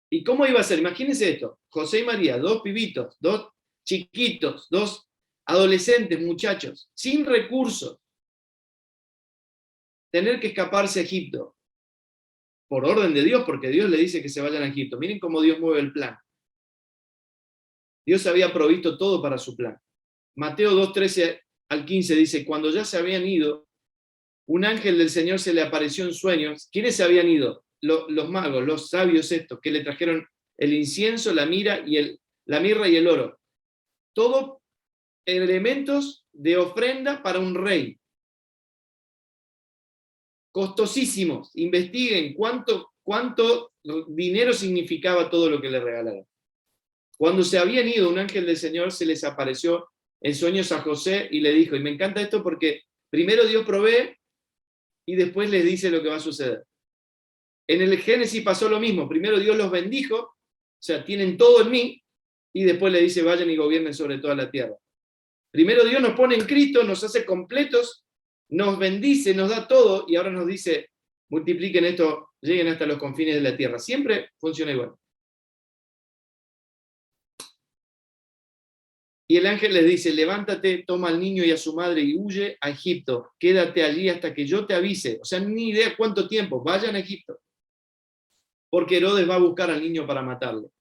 ¿Y cómo iba a ser? Imagínense esto, José y María, dos pibitos, dos chiquitos, dos adolescentes, muchachos, sin recursos, tener que escaparse a Egipto, por orden de Dios, porque Dios le dice que se vayan a Egipto. Miren cómo Dios mueve el plan. Dios había provisto todo para su plan. Mateo 2:13 al 15 dice, cuando ya se habían ido, un ángel del Señor se le apareció en sueños. ¿Quiénes se habían ido? Los magos, los sabios estos, que le trajeron el incienso, la mirra y el oro. Todo elementos de ofrenda para un rey. Costosísimos. Investiguen cuánto dinero significaba todo lo que le regalaron. Cuando se habían ido, un ángel del Señor se les apareció en sueños a José y le dijo, y me encanta esto porque primero Dios provee y después les dice lo que va a suceder. En el Génesis pasó lo mismo, primero Dios los bendijo, o sea, tienen todo en mí, y después le dice, vayan y gobiernen sobre toda la tierra. Primero Dios nos pone en Cristo, nos hace completos, nos bendice, nos da todo, y ahora nos dice, multipliquen esto, lleguen hasta los confines de la tierra. Siempre funciona igual. Y el ángel les dice, levántate, toma al niño y a su madre y huye a Egipto. Quédate allí hasta que yo te avise. O sea, ni idea cuánto tiempo. Vayan a Egipto. Porque Herodes va a buscar al niño para matarlo.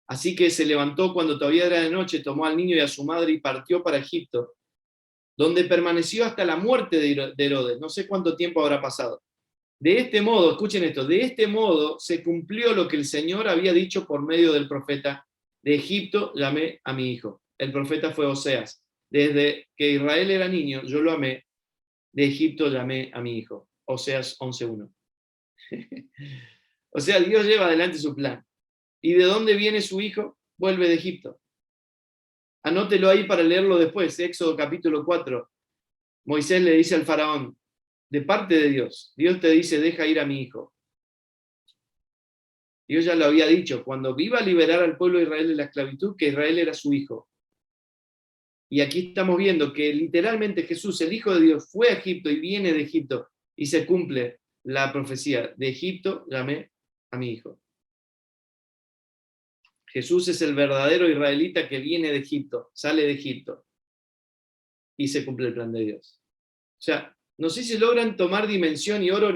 Así que se levantó cuando todavía era de noche, tomó al niño y a su madre y partió para Egipto, donde permaneció hasta la muerte de Herodes. No sé cuánto tiempo habrá pasado. De este modo, escuchen esto, de este modo se cumplió lo que el Señor había dicho por medio del profeta: de Egipto llamé a mi hijo. El profeta fue Oseas. Desde que Israel era niño, yo lo amé. De Egipto llamé a mi hijo. Oseas 11:1. O sea, Dios lleva adelante su plan. ¿Y de dónde viene su hijo? Vuelve de Egipto. Anótelo ahí para leerlo después. Éxodo capítulo 4. Moisés le dice al faraón, de parte de Dios, Dios te dice, deja ir a mi hijo. Dios ya lo había dicho, cuando iba a liberar al pueblo de Israel de la esclavitud, que Israel era su hijo. Y aquí estamos viendo que literalmente Jesús, el Hijo de Dios, fue a Egipto y viene de Egipto, y se cumple la profecía, de Egipto llamé a mi hijo. Jesús es el verdadero israelita que viene de Egipto, sale de Egipto, y se cumple el plan de Dios. O sea, no sé si logran tomar dimensión, y oro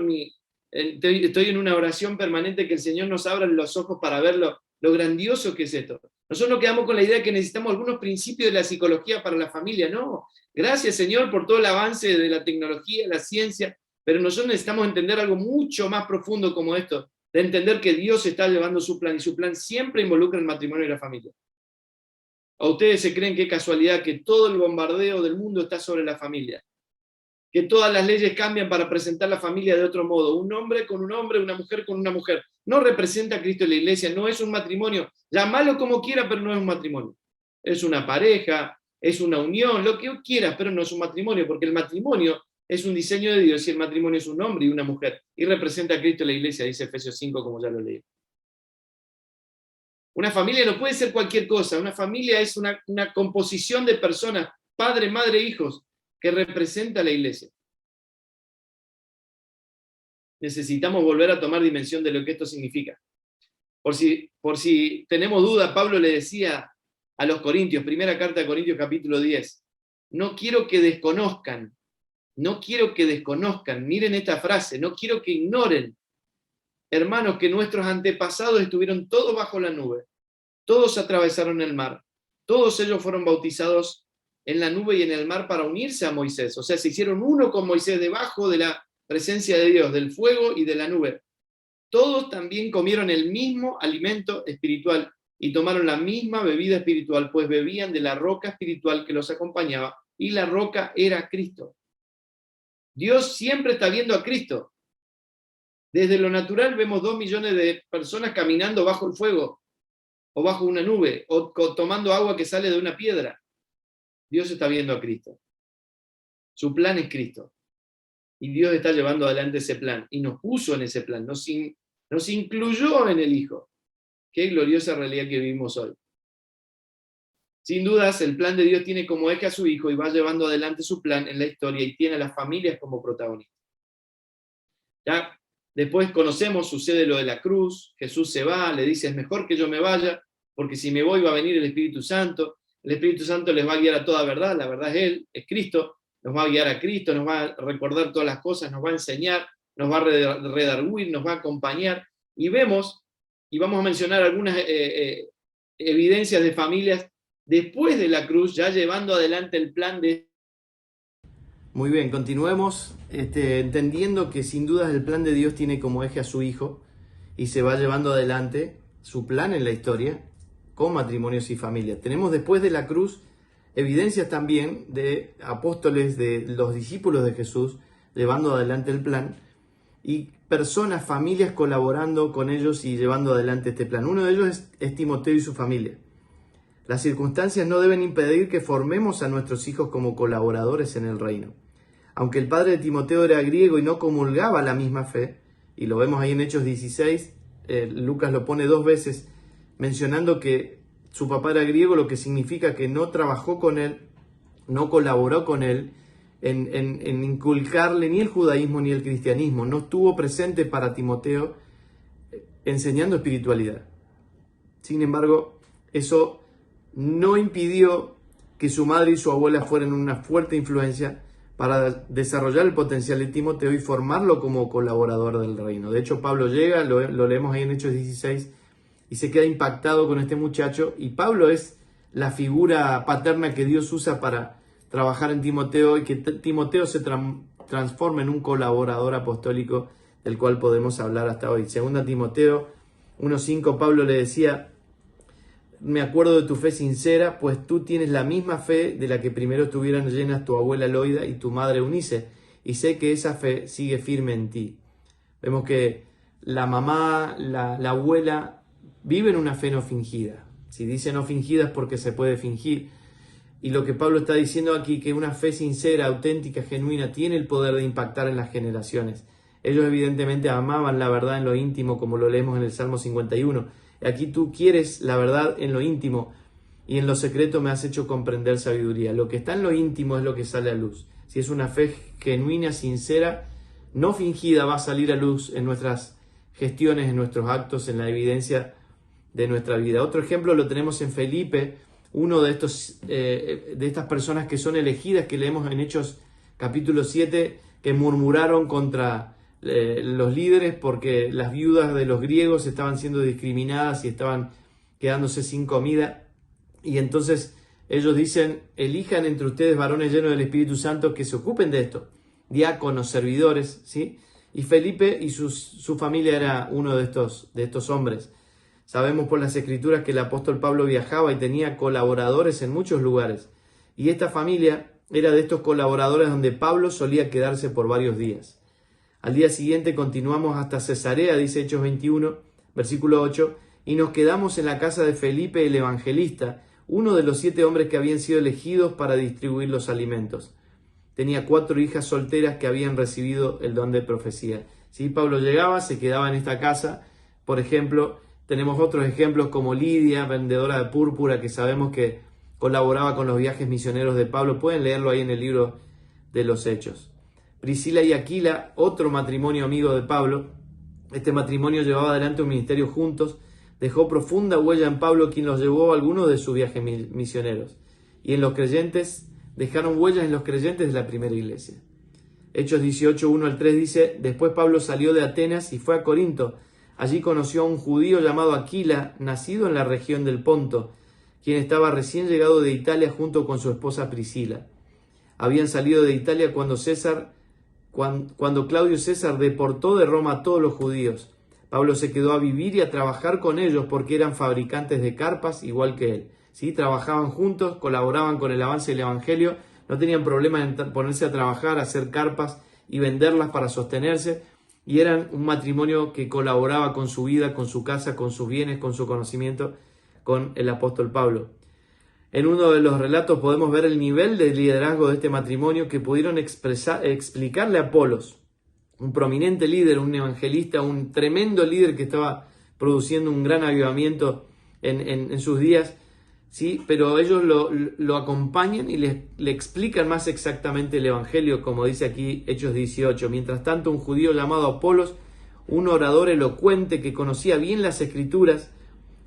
estoy en una oración permanente que el Señor nos abra los ojos para ver lo grandioso que es esto. Nosotros nos quedamos con la idea de que necesitamos algunos principios de la psicología para la familia. No, gracias Señor por todo el avance de la tecnología, la ciencia, pero nosotros necesitamos entender algo mucho más profundo como esto, de entender que Dios está llevando su plan, y su plan siempre involucra el matrimonio y la familia. ¿O ustedes se creen que es casualidad que todo el bombardeo del mundo está sobre la familia? Que todas las leyes cambian para presentar la familia de otro modo. Un hombre con un hombre, una mujer con una mujer. No representa a Cristo en la iglesia, no es un matrimonio. Llámalo como quiera, pero no es un matrimonio. Es una pareja, es una unión, lo que quieras, pero no es un matrimonio, porque el matrimonio es un diseño de Dios y el matrimonio es un hombre y una mujer. Y representa a Cristo en la iglesia, dice Efesios 5, como ya lo leí. Una familia no puede ser cualquier cosa. Una familia es una composición de personas, padre, madre, hijos, que representa a la iglesia. Necesitamos volver a tomar dimensión de lo que esto significa. Por si tenemos duda, Pablo le decía a los Corintios, primera carta de Corintios capítulo 10, no quiero que desconozcan, miren esta frase, no quiero que ignoren, hermanos, que nuestros antepasados estuvieron todos bajo la nube, todos atravesaron el mar, todos ellos fueron bautizados en la nube y en el mar para unirse a Moisés. O sea, se hicieron uno con Moisés debajo de la presencia de Dios, del fuego y de la nube. Todos también comieron el mismo alimento espiritual y tomaron la misma bebida espiritual, pues bebían de la roca espiritual que los acompañaba, y la roca era Cristo. Dios siempre está viendo a Cristo. Desde lo natural vemos 2 millones de personas caminando bajo el fuego, o bajo una nube, o tomando agua que sale de una piedra. Dios está viendo a Cristo. Su plan es Cristo. Y Dios está llevando adelante ese plan. Y nos puso en ese plan. Nos incluyó en el Hijo. Qué gloriosa realidad que vivimos hoy. Sin dudas, el plan de Dios tiene como eje a su Hijo y va llevando adelante su plan en la historia y tiene a las familias como protagonistas. Ya después conocemos, sucede lo de la cruz. Jesús se va, le dice, es mejor que yo me vaya, porque si me voy va a venir el Espíritu Santo. El Espíritu Santo les va a guiar a toda verdad, la verdad es Él, es Cristo, nos va a guiar a Cristo, nos va a recordar todas las cosas, nos va a enseñar, nos va a redarguir, nos va a acompañar, y vemos, y vamos a mencionar algunas evidencias de familias después de la cruz, ya llevando adelante el plan de... Muy bien, continuemos entendiendo que sin dudas el plan de Dios tiene como eje a su Hijo, y se va llevando adelante su plan en la historia, con matrimonios y familias. Tenemos después de la cruz evidencias también de apóstoles, de los discípulos de Jesús, llevando adelante el plan, y personas, familias colaborando con ellos y llevando adelante este plan. Uno de ellos es Timoteo y su familia. Las circunstancias no deben impedir que formemos a nuestros hijos como colaboradores en el reino. Aunque el padre de Timoteo era griego y no comulgaba la misma fe, y lo vemos ahí en Hechos 16, Lucas lo pone 2 veces, mencionando que su papá era griego, lo que significa que no trabajó con él, no colaboró con él en inculcarle ni el judaísmo ni el cristianismo, no estuvo presente para Timoteo enseñando espiritualidad. Sin embargo, eso no impidió que su madre y su abuela fueran una fuerte influencia para desarrollar el potencial de Timoteo y formarlo como colaborador del reino. De hecho, Pablo llega, lo leemos ahí en Hechos 16, y se queda impactado con este muchacho, y Pablo es la figura paterna que Dios usa para trabajar en Timoteo y que Timoteo se transforme en un colaborador apostólico del cual podemos hablar hasta hoy. Segunda Timoteo 1:5, Pablo le decía: me acuerdo de tu fe sincera, pues tú tienes la misma fe de la que primero estuvieran llenas tu abuela Loida y tu madre Eunice, y sé que esa fe sigue firme en ti. Vemos que la mamá, la abuela, viven una fe no fingida. Si dice no fingida es porque se puede fingir. Y lo que Pablo está diciendo aquí, que una fe sincera, auténtica, genuina, tiene el poder de impactar en las generaciones. Ellos evidentemente amaban la verdad en lo íntimo, como lo leemos en el Salmo 51. Aquí tú quieres la verdad en lo íntimo, y en lo secreto me has hecho comprender sabiduría. Lo que está en lo íntimo es lo que sale a luz. Si es una fe genuina, sincera, no fingida, va a salir a luz en nuestras gestiones, en nuestros actos, en la evidencia de nuestra vida. Otro ejemplo lo tenemos en Felipe, uno de estas personas que son elegidas, que leemos en Hechos capítulo 7, que murmuraron contra los líderes porque las viudas de los griegos estaban siendo discriminadas y estaban quedándose sin comida. Y entonces ellos dicen: elijan entre ustedes varones llenos del Espíritu Santo que se ocupen de esto, diáconos, servidores, ¿sí? Y Felipe y su familia era uno de estos hombres. Sabemos por las Escrituras que el apóstol Pablo viajaba y tenía colaboradores en muchos lugares. Y esta familia era de estos colaboradores donde Pablo solía quedarse por varios días. Al día siguiente continuamos hasta Cesarea, dice Hechos 21, versículo 8, y nos quedamos en la casa de Felipe el evangelista, uno de los 7 hombres que habían sido elegidos para distribuir los alimentos. Tenía 4 hijas solteras que habían recibido el don de profecía. ¿Sí? Pablo llegaba, se quedaba en esta casa. Por ejemplo, tenemos otros ejemplos como Lidia, vendedora de púrpura, que sabemos que colaboraba con los viajes misioneros de Pablo. Pueden leerlo ahí en el libro de los Hechos. Priscila y Aquila, otro matrimonio amigo de Pablo. Este matrimonio llevaba adelante un ministerio juntos. Dejó profunda huella en Pablo, quien los llevó a algunos de sus viajes misioneros. Y en los creyentes, dejaron huellas en los creyentes de la primera iglesia. Hechos 18, 1-3 dice: después Pablo salió de Atenas y fue a Corinto. Allí conoció a un judío llamado Aquila, nacido en la región del Ponto, quien estaba recién llegado de Italia junto con su esposa Priscila. Habían salido de Italia cuando Claudio César deportó de Roma a todos los judíos. Pablo se quedó a vivir y a trabajar con ellos porque eran fabricantes de carpas igual que él. ¿Sí? Trabajaban juntos, colaboraban con el avance del evangelio, no tenían problema en ponerse a trabajar, a hacer carpas y venderlas para sostenerse, y eran un matrimonio que colaboraba con su vida, con su casa, con sus bienes, con su conocimiento, con el apóstol Pablo. En uno de los relatos podemos ver el nivel de liderazgo de este matrimonio que pudieron explicarle a Apolos, un prominente líder, un evangelista, un tremendo líder que estaba produciendo un gran avivamiento en sus días, ¿sí? Pero ellos lo acompañan y le explican más exactamente el evangelio, como dice aquí Hechos 18. Mientras tanto, un judío llamado Apolos, un orador elocuente que conocía bien las Escrituras,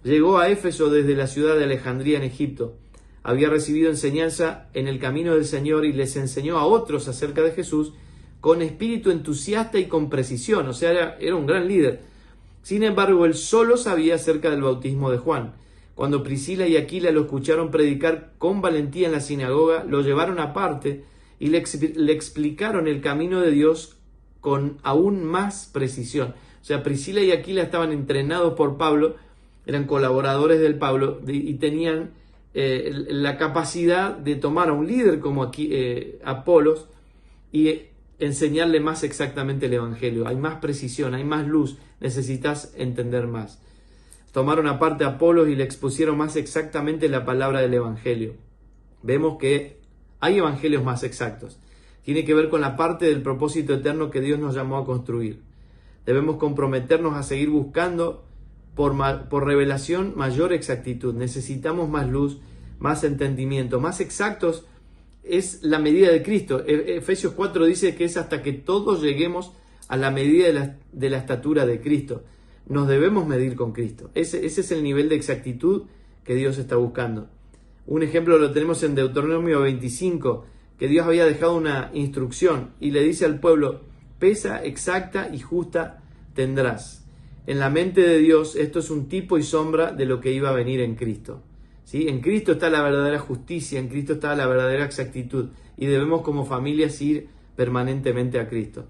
llegó a Éfeso desde la ciudad de Alejandría en Egipto. Había recibido enseñanza en el camino del Señor y les enseñó a otros acerca de Jesús con espíritu entusiasta y con precisión. O sea, era un gran líder. Sin embargo, él solo sabía acerca del bautismo de Juan. Cuando Priscila y Aquila lo escucharon predicar con valentía en la sinagoga, lo llevaron aparte y le explicaron el camino de Dios con aún más precisión. O sea, Priscila y Aquila estaban entrenados por Pablo, eran colaboradores del Pablo y tenían la capacidad de tomar a un líder como aquí, Apolos, y enseñarle más exactamente el evangelio. Hay más precisión, hay más luz, necesitas entender más. Tomaron aparte a Apolos y le expusieron más exactamente la palabra del evangelio. Vemos que hay evangelios más exactos. Tiene que ver con la parte del propósito eterno que Dios nos llamó a construir. Debemos comprometernos a seguir buscando por revelación mayor exactitud. Necesitamos más luz, más entendimiento, más exactos. Es la medida de Cristo. Efesios 4 dice que es hasta que todos lleguemos a la medida de la estatura de Cristo. Nos debemos medir con Cristo. Ese es el nivel de exactitud que Dios está buscando. Un ejemplo lo tenemos en Deuteronomio 25, que Dios había dejado una instrucción y le dice al pueblo: pesa exacta y justa tendrás. En la mente de Dios esto es un tipo y sombra de lo que iba a venir en Cristo. ¿Sí? En Cristo está la verdadera justicia, en Cristo está la verdadera exactitud, y debemos como familias ir permanentemente a Cristo.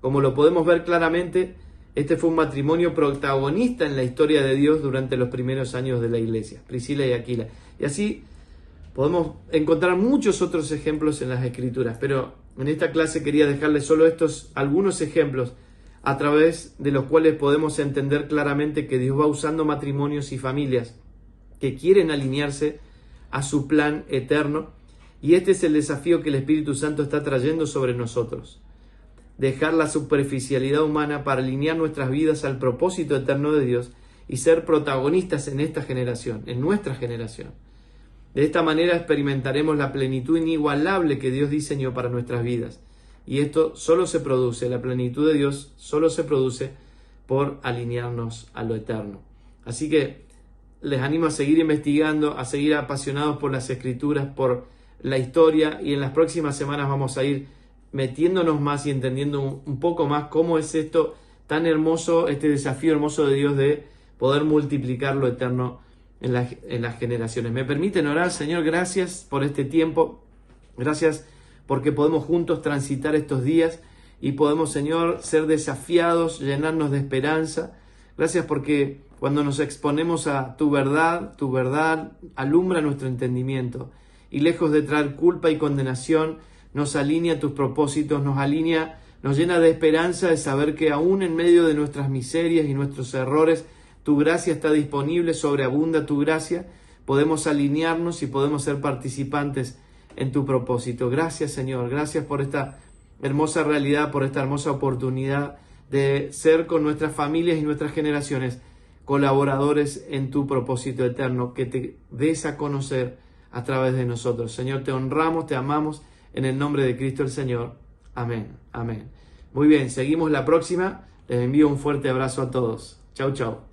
Como lo podemos ver claramente, este fue un matrimonio protagonista en la historia de Dios durante los primeros años de la iglesia, Priscila y Aquila. Y así podemos encontrar muchos otros ejemplos en las Escrituras, pero en esta clase quería dejarles solo algunos ejemplos a través de los cuales podemos entender claramente que Dios va usando matrimonios y familias que quieren alinearse a su plan eterno, y este es el desafío que el Espíritu Santo está trayendo sobre nosotros: dejar la superficialidad humana para alinear nuestras vidas al propósito eterno de Dios y ser protagonistas en esta generación, en nuestra generación. De esta manera experimentaremos la plenitud inigualable que Dios diseñó para nuestras vidas. Y esto solo se produce, la plenitud de Dios solo se produce por alinearnos a lo eterno. Así que les animo a seguir investigando, a seguir apasionados por las Escrituras, por la historia, y en las próximas semanas vamos a ir metiéndonos más y entendiendo un poco más cómo es esto tan hermoso, este desafío hermoso de Dios de poder multiplicar lo eterno en las generaciones. ¿Me permiten orar? Señor, gracias por este tiempo, gracias porque podemos juntos transitar estos días y podemos, Señor, ser desafiados, llenarnos de esperanza. Gracias porque cuando nos exponemos a tu verdad alumbra nuestro entendimiento, y lejos de traer culpa y condenación, nos alinea a tus propósitos, nos llena de esperanza de saber que aún en medio de nuestras miserias y nuestros errores, tu gracia está disponible, sobreabunda tu gracia, podemos alinearnos y podemos ser participantes en tu propósito. Gracias, Señor, gracias por esta hermosa realidad, por esta hermosa oportunidad de ser con nuestras familias y nuestras generaciones colaboradores en tu propósito eterno, que te des a conocer a través de nosotros. Señor, te honramos, te amamos, en el nombre de Cristo el Señor. Amén, amén. Muy bien, seguimos la próxima. Les envío un fuerte abrazo a todos. Chau, chau.